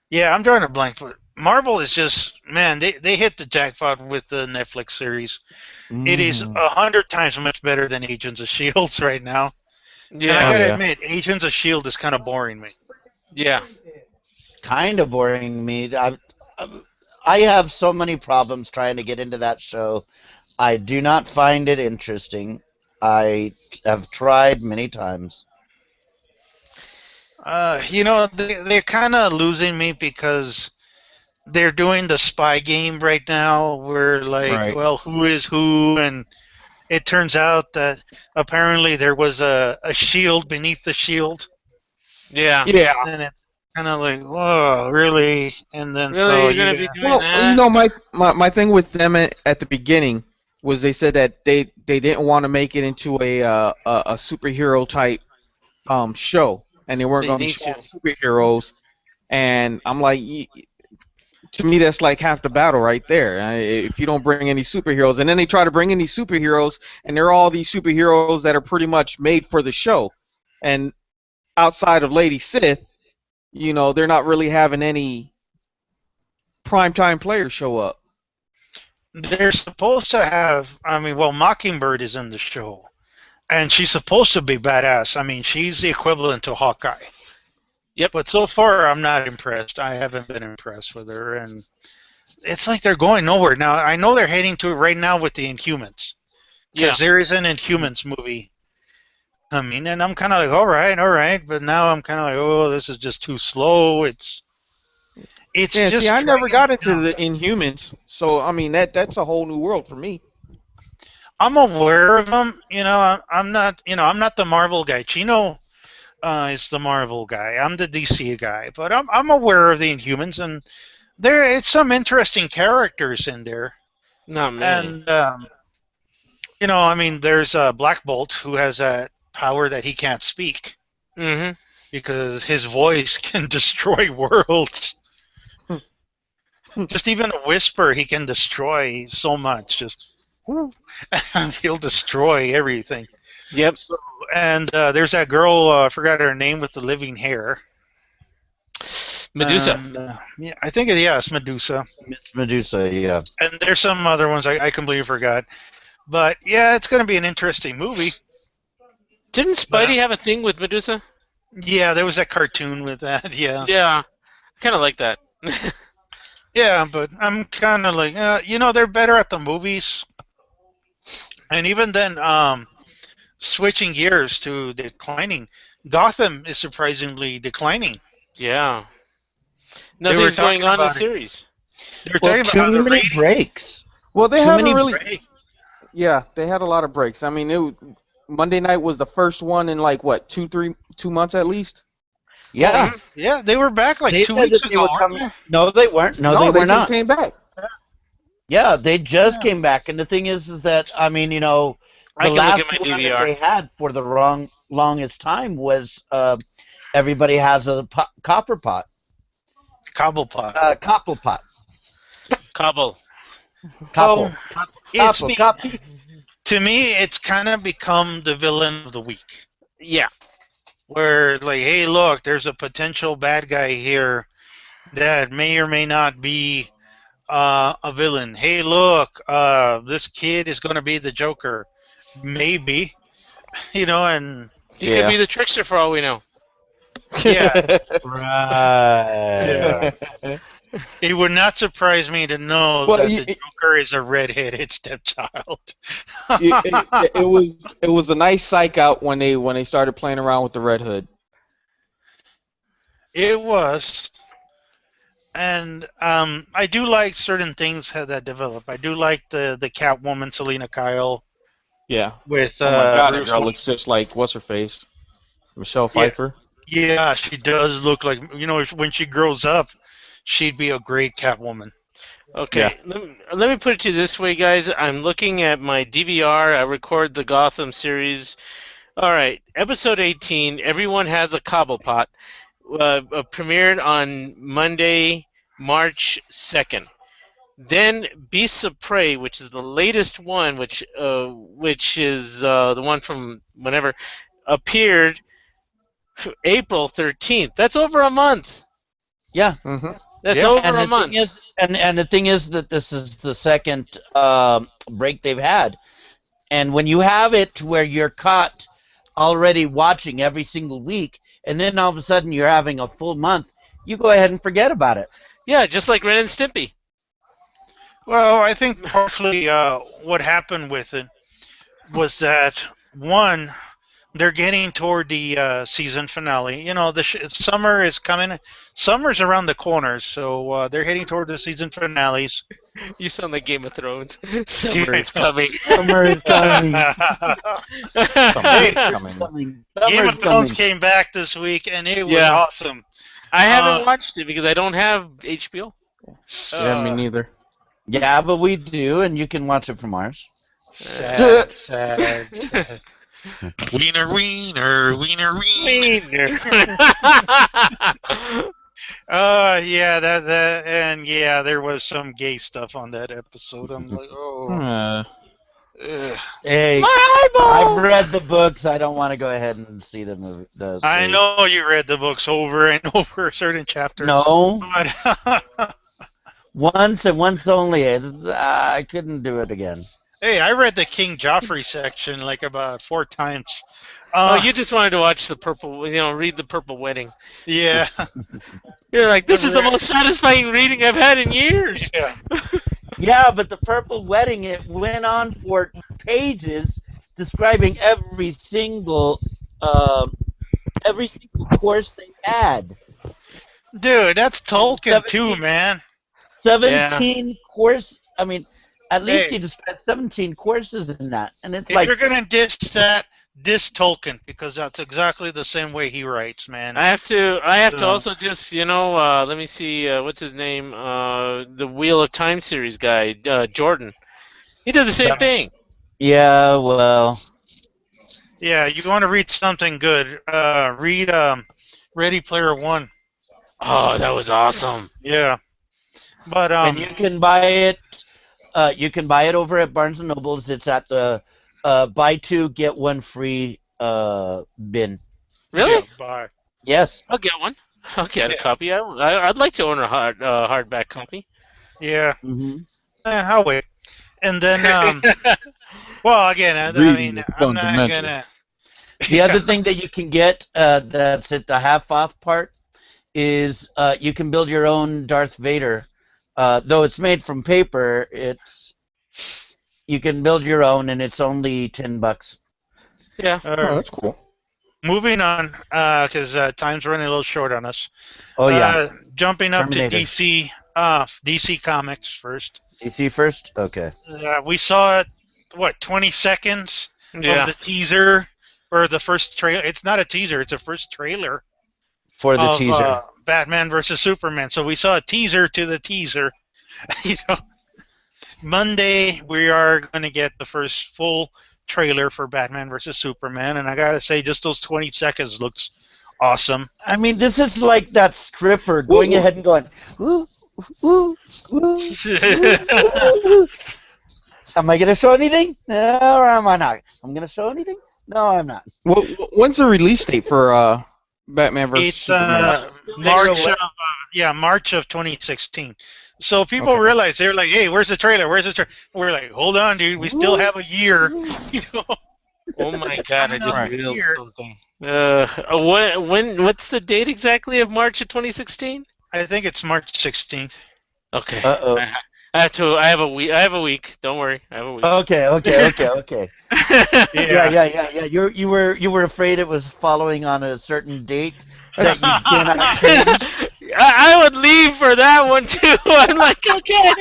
yeah, I'm drawing a blank. But Marvel is just man, they hit the jackpot with the Netflix series. It is Mhm. 100 times much better than Agents of Shields right now. And I Yeah. Oh gotta yeah. admit, Agents of Shield is kind of boring me. Yeah. Kind of boring me. I have so many problems trying to get into that show. I do not find it interesting. I have tried many times. They're kind of losing me because they're doing the spy game right now. Where like, Right. well, who is who, and it turns out that apparently there was a shield beneath the shield, Yeah. Yeah. and it's kind of like, whoa, really? And then Really, so you're you gonna be got, doing Well, you that? know, my thing with them at the beginning was they said that they didn't want to make it into a superhero type show, and they weren't They going to be need showing to. superheroes. And I'm like, to me, that's like half the battle right there. If you don't bring any superheroes, and then they try to bring in these superheroes, and they're all these superheroes that are pretty much made for the show, and outside of Lady Sith, they're not really having any primetime players show up. they're supposed to have. I mean, well, Mockingbird is in the show, and she's supposed to be badass. I mean, she's the equivalent to Hawkeye. Yep. But so far, I'm not impressed. I haven't been impressed with her, and it's like they're going nowhere. Now, I know they're heading to it right now with the Inhumans, Yeah. because there is an Inhumans movie coming, and I'm kind of like, all right, but now I'm kind of like, oh, this is just too slow. It's Yeah, see, just I never dragging got me into down. the Inhumans, so I mean that's a whole new world for me. I'm aware of them. I'm not. I'm not the Marvel guy. Chino is the Marvel guy. I'm the DC guy, but I'm aware of the Inhumans, and it's some interesting characters in there. Not many. And I mean, there's Black Bolt who has that power that he can't speak Hmm. because his voice can destroy worlds. Just even a whisper, he can destroy so much. Just whoo, and he'll destroy everything. Yep. So, and there's that girl. I forgot her name with the living hair. Medusa. And, yeah, I think it's Medusa. Miss Medusa, yeah. And there's some other ones I completely forgot. But yeah, it's going to be an interesting movie. Didn't Spidey have a thing with Medusa? Yeah, there was that cartoon with that. Yeah. Yeah. I kind of like that. Yeah, but I'm kind of like, they're better at the movies. And even then, switching gears to declining, Gotham is surprisingly declining. Yeah. They were Nothing's going talking on in the about it. series. They were Well, talking too about how the many rating. breaks. Well, they Too haven't many really. breaks. Yeah, they had a lot of breaks. I mean, Monday night was the first one in like what 2 months at least. Yeah. Yeah, they were back like They 2 said weeks that they ago. were weren't coming. they? No, they weren't. No, they they were just not. came back. Yeah, they just Yeah. came back, and the thing is that I mean, I the can look last at my one that DVR. they had for the longest time was everybody has a copper pot, Cobblepot. copple pot, Cobble. copple, Well, it's copple. to me, it's kind of become the villain of the week. Yeah. Where like, hey, look, there's a potential bad guy here that may or may not be a villain. Hey, look, this kid is going to be the Joker, maybe, and He could be the trickster for all we know. Yeah. Right. Yeah. It would not surprise me to know Well, that the Joker is a redheaded stepchild. it was a nice psych out when they started playing around with the Red Hood. It was, and I do like certain things that develop. I do like the Catwoman Selena Kyle Yeah. with Oh my God, that Bruce girl Wayne. looks just like what's her face, Michelle Yeah. Pfeiffer. Yeah, she does look like, when she grows up, she'd be a great Catwoman. Okay, let me put it to you this way, guys. I'm looking at my DVR. I record the Gotham series. All right, episode 18. Everyone has a Cobblepot. Premiered on Monday, March 2nd. Then Beasts of Prey, which is the latest one, which is the one from whenever, appeared April 13th. That's over a month. Yeah. Mm-hmm. That's Yeah. over And a the month. thing is, and the thing is that this is the second break they've had, and when you have it where you're caught already watching every single week, and then all of a sudden you're having a full month, you go ahead and forget about it. Yeah, just like Ren and Stimpy. Well, I think partially what happened with it was that, one, they're getting toward the season finale. Summer is coming. Summer's around the corner, so they're heading toward the season finales. You sound like Game of Thrones. Summer is coming. Summer is coming. Hey, Coming. Coming. Game Summer's of Thrones coming. came back this week, and it was Yeah. awesome. I haven't watched it because I don't have HBO. Yeah, me neither. Yeah, but we do, and you can watch it from ours. Sad, sad. Wiener, wiener, wiener, wiener. Yeah, and yeah, there was some gay stuff on that episode. I'm like, oh. Ugh. Hey, My eyeballs! I've read the books. I don't want to go ahead and see the movie. I know you read the books over and over a certain chapter. No, But once and once only. I couldn't do it again. hey, I read the King Joffrey section like about 4 times. Oh, you just wanted to watch the purple, read the Purple Wedding. Yeah. You're like, this is the most satisfying reading I've had in years. Yeah. Yeah, but the Purple Wedding, it went on for pages describing every single course they had. Dude, that's Tolkien too, 17 man. 17 course. I mean, at least Hey. he described 17 courses in that, and it's If like, you're gonna diss Tolkien, because that's exactly the same way he writes, man. I have to So- also just, let me see, what's his name? The Wheel of Time series guy, Jordan. He does the same thing. yeah, well, Yeah, you want to read something good? Read Ready Player One. Oh, that was awesome. Yeah, but and you can buy it. You can buy it over at Barnes and Nobles. It's at the buy 2 get 1 free bin. Really? yeah, bye. Yes. I'll get one. I'll get a Yeah. copy. I'd like to own a hardback copy. Yeah, Hmm. I'll wait. And then, well, again, I Reading mean, is I'm not fundamental. gonna. The other thing that you can get that's at the half off part is you can build your own Darth Vader. Though it's made from paper, you can build your own, and it's only $10. Yeah. Oh, that's cool. Moving on, because time's running a little short on us. Oh yeah, Jumping up Terminator. to DC Comics first. DC first. Okay. We saw it. What, 20 seconds Yeah. of the teaser or the first trailer? It's not a teaser; it's a first trailer For the of teaser. Batman versus Superman. So we saw a teaser to the teaser. Monday we are going to get the first full trailer for Batman versus Superman, and I gotta say, just those 20 seconds looks awesome. I mean, this is like that stripper going ahead and going, ooh, ooh, ooh, ooh. Am I gonna show anything? No, or am I not? I'm gonna show anything? No, I'm not. Well, when's the release date for Batman vs It's Superman? March of 2016. So people Okay. realize, they're like, "Hey, where's the trailer? Where's the trailer?" We're like, "Hold on, dude. We still have a year." You know. Oh my God! I Coming just up realized here, something. What's the date exactly of March of 2016? I think it's March 16th. Okay. Uh-oh. I have to. I have a week. I have a week. Don't worry. I have a week. Okay. Yeah, Yeah. yeah. You were afraid it was following on a certain date that you cannot change. I would leave for that one too. I'm like, okay.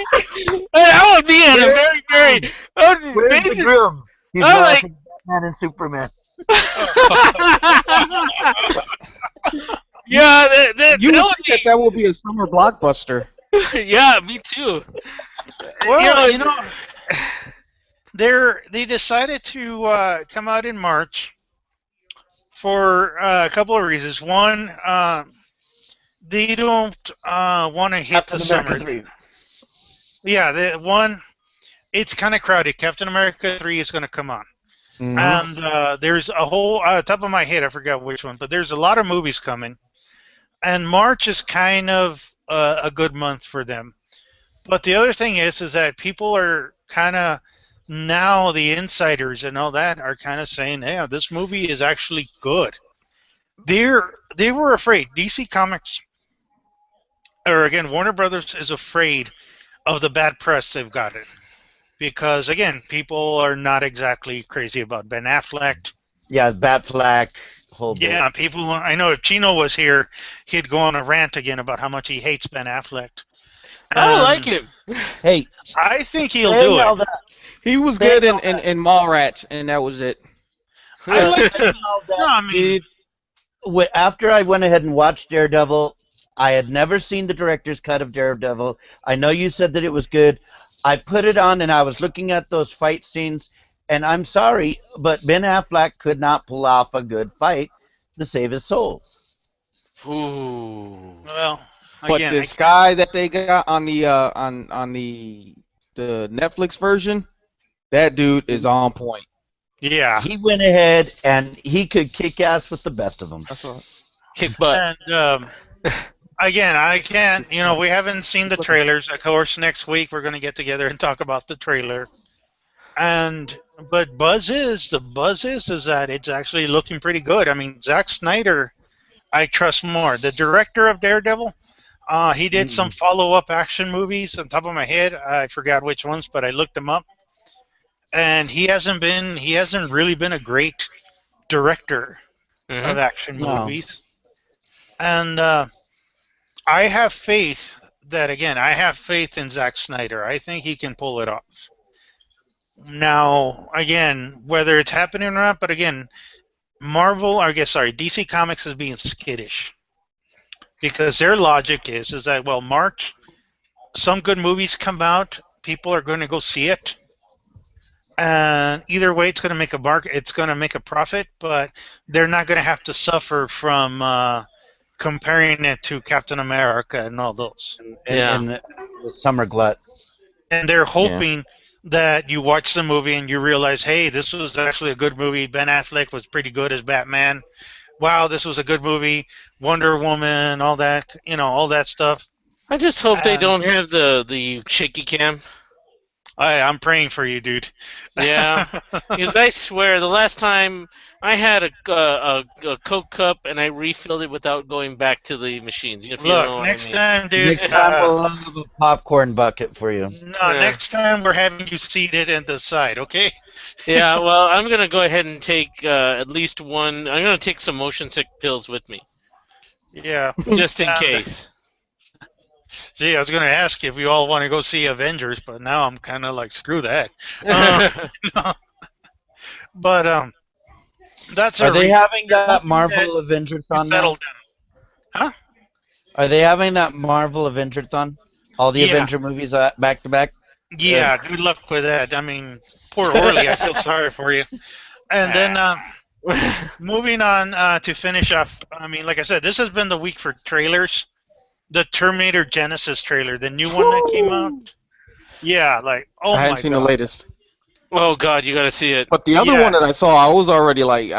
I would be in a Where's very, the groom? I would Where's the basically, groom? He's I'm like, watching Batman and Superman. yeah, that You would would think that would be a summer blockbuster. be, yeah, me too. Well, they decided to come out in March for a couple of reasons. One, they don't want to hit the Captain America summer. 3. Yeah, it's kind of crowded. Captain America 3 is going to come on. And there's a whole, top of my head, I forgot which one, but there's a lot of movies coming. And March is kind of a good month for them. But the other thing is that people are kind of, now the insiders and all that are kind of saying, yeah, this movie is actually good. They were afraid. DC Comics, or again, Warner Brothers is afraid of the bad press they've gotten. Because, again, people are not exactly crazy about Ben Affleck. Yeah, Batfleck. Whole bit. Yeah, people. I know if Chino was here, he'd go on a rant again about how much he hates Ben Affleck. I don't like him. Hey, I think he'll saying do all it. that, He was Saying good all that- in Mallrats, and that was it. I like saying it. all that, No, I mean, dude, after I went ahead and watched Daredevil, I had never seen the director's cut of Daredevil. I know you said that it was good. I put it on and I was looking at those fight scenes, and I'm sorry, but Ben Affleck could not pull off a good fight to save his soul. Ooh. well, But again, this guy that they got on the on the Netflix version, that dude is on point. yeah. He went ahead and he could kick ass with the best of them. That's what. Kick butt. And again, I can't. We haven't seen the trailers. Of course, next week we're going to get together and talk about the trailer. But the buzz is that it's actually looking pretty good. I mean, Zack Snyder, I trust more. The director of Daredevil, he did some follow-up action movies. On top of my head, I forgot which ones, but I looked them up. And he hasn't really been a great director of action movies. And I have faith in Zack Snyder. I think he can pull it off. Now, again, whether it's happening or not, but again, DC Comics is being skittish. Because their logic is that, well, March, some good movies come out, people are going to go see it. And either way, it's going to make a profit, but they're not going to have to suffer from comparing it to Captain America and all those. And the summer glut. And they're hoping that you watch the movie and you realize, hey, this was actually a good movie. Ben Affleck was pretty good as Batman. Wow, this was a good movie. Wonder Woman, all that, all that stuff. I just hope they don't have the shaky cam. I'm praying for you, dude. Yeah, because I swear the last time I had a Coke cup and I refilled it without going back to the machines. If you know Look, what next I mean. time, dude. Next time we'll have a popcorn bucket for you. Next time we're having you seated at the side, okay? Yeah, well, I'm gonna go ahead and take at least one. I'm gonna take some motion sick pills with me, Yeah. just in case. Gee, I was going to ask if we all want to go see Avengers, but now I'm kind of like, screw that. But that's Are they having that Marvel Avengers-on now? settled down. Huh? Are they having that Marvel Avengers-on? All the Avenger movies back to back? Yeah, good luck with that. I mean, poor Orly, I feel sorry for you. And then moving on to finish off, I mean, like I said, this has been the week for trailers. The Terminator Genesis trailer, the new one that came out. Yeah, like, oh my God. I hadn't seen the latest. Oh God, you gotta see it. But the other one that I saw, I was already like, it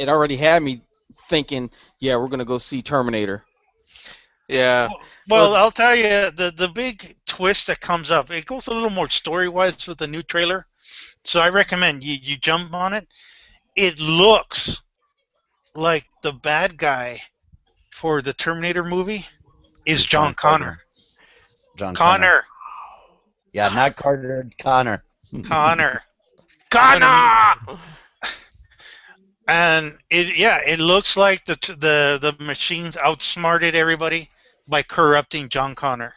already had me thinking, yeah, we're gonna go see Terminator. Yeah. Well, I'll tell you, the big twist that comes up, it goes a little more story-wise with the new trailer. So I recommend you jump on it. It looks like the bad guy for the Terminator movie is John Connor. John Connor. Yeah, not Carter. Connor. Connor. Ghana! And it looks like the machines outsmarted everybody by corrupting John Connor.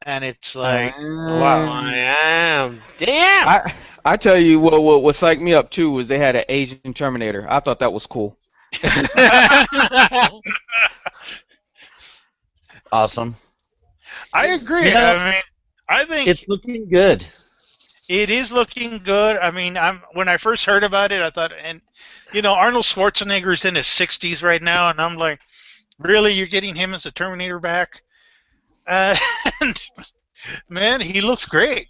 And it's like, wow. I am. Damn! I tell you what psyched me up too was they had an Asian Terminator. I thought that was cool. Awesome. I agree. You know, I mean, I think it's looking good. it is looking good. I mean, when I first heard about it, I thought, and Arnold Schwarzenegger's in his 60s right now, and I'm like, really, you're getting him as a Terminator back? And man, he looks great.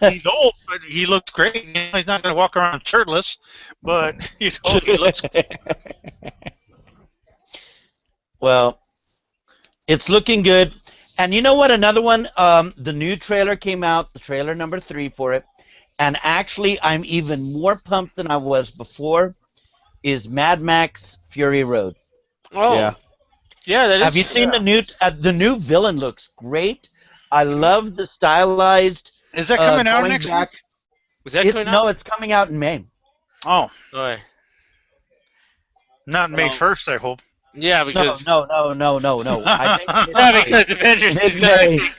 He's old, but he looks great. He's not going to walk around shirtless, but he looks. Well, it's looking good. And you know what? Another one, the new trailer came out, the trailer number 3 for it. And actually, I'm even more pumped than I was before, is Mad Max Fury Road. Oh. Yeah. Yeah, that is. Have you seen the new villain looks great. I love the stylized. Is that coming out going next back. week? Was that coming out? No, it's coming out in May. Oh, Boy. not May 1st, I hope. Yeah, because No. I think not because Avengers is mid-May. gonna.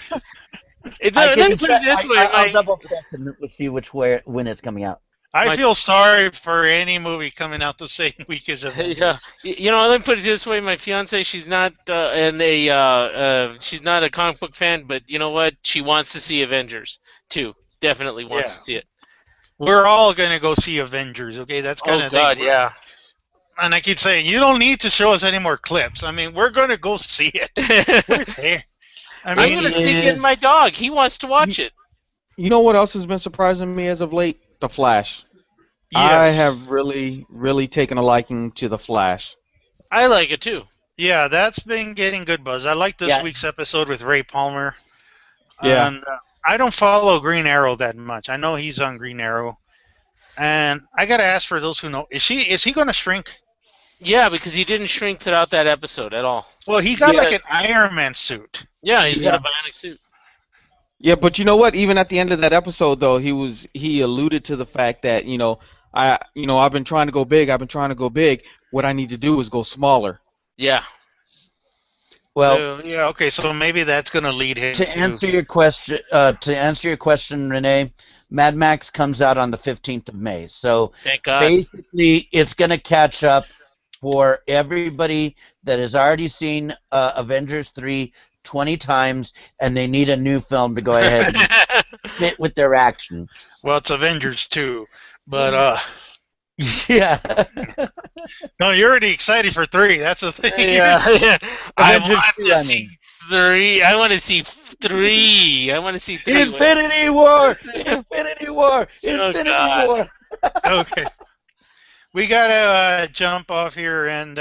Let me put it this way, I'll Mike. double check and we'll see when it's coming out. I feel sorry for any movie coming out the same week as Avengers. Yeah, let me put it this way: my fiance, she's not she's not a comic book fan, but you know what? She wants to see Avengers too. Definitely wants to see it. We're all gonna go see Avengers. Okay, that's kind of God, thing. yeah. And I keep saying, you don't need to show us any more clips. I mean, we're gonna go see it. We're there. I I'm mean, gonna sneak in my dog. He wants to watch it. You know what else has been surprising me as of late? The Flash. yes. I have really, really taken a liking to the Flash. I like it too. Yeah, that's been getting good buzz. I like this week's episode with Ray Palmer. Yeah. And I don't follow Green Arrow that much. I know he's on Green Arrow. And I gotta ask for those who know, is he gonna shrink? Yeah, because he didn't shrink throughout that episode at all. Well, he got like an Iron Man suit. Yeah, he's got a bionic suit. Yeah, but you know what? Even at the end of that episode, though, he alluded to the fact that I've been trying to go big. What I need to do is go smaller. Yeah. Well, okay, so maybe that's gonna lead him to answer your question, Renee, Mad Max comes out on the 15th of May. So Thank God. basically, it's going to catch up for everybody that has already seen Avengers 3 20 times, and they need a new film to go ahead and fit with their action. Well, it's Avengers 2, but Yeah. no, you're already excited for 3. That's the thing. Yeah. I Avengers want 2, to I see mean. 3. I want to see 3. I want to see 3. Infinity War! Infinity War! Infinity God. War! Okay. We gotta jump off here, and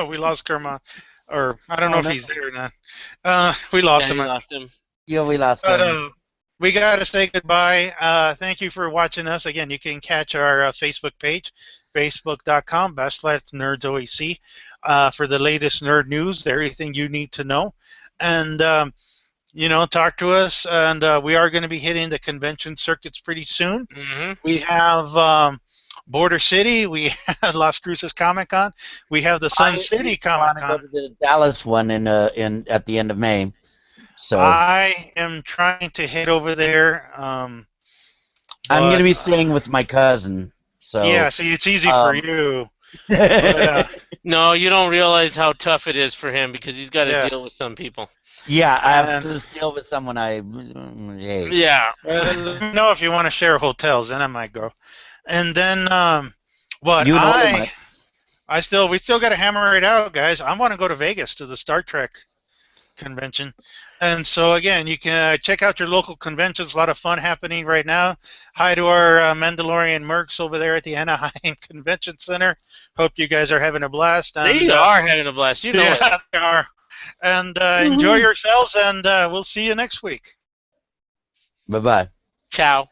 we lost Kerma, or I don't know if he's there or not. We lost him. Lost him. Yeah, we lost But him. we gotta say goodbye. Thank you for watching us. Again, you can catch our Facebook page, facebook.com/nerdsoec, for the latest nerd news, everything you need to know, and talk to us. And we are going to be hitting the convention circuits pretty soon. Mm-hmm. We have Border City, we have Las Cruces Comic Con, we have the Sun City Comic I Con. want to go to the Dallas one in at the end of May. So I am trying to head over there. I'm going to be staying with my cousin. So yeah, see, it's easy for you. But, No, you don't realize how tough it is for him because he's got to deal with some people. yeah, I have to deal with someone I hate. Yeah. let me know if you want to share hotels, then I might go. And then we still got to hammer it out, guys. I want to go to Vegas to the Star Trek convention. And so again, you can check out your local conventions. A lot of fun happening right now. Hi to our Mandalorian mercs over there at the Anaheim Convention Center. Hope you guys are having a blast. And, They are having a blast. You know it. yeah, they are. And enjoy yourselves, and we'll see you next week. Bye-bye. Ciao.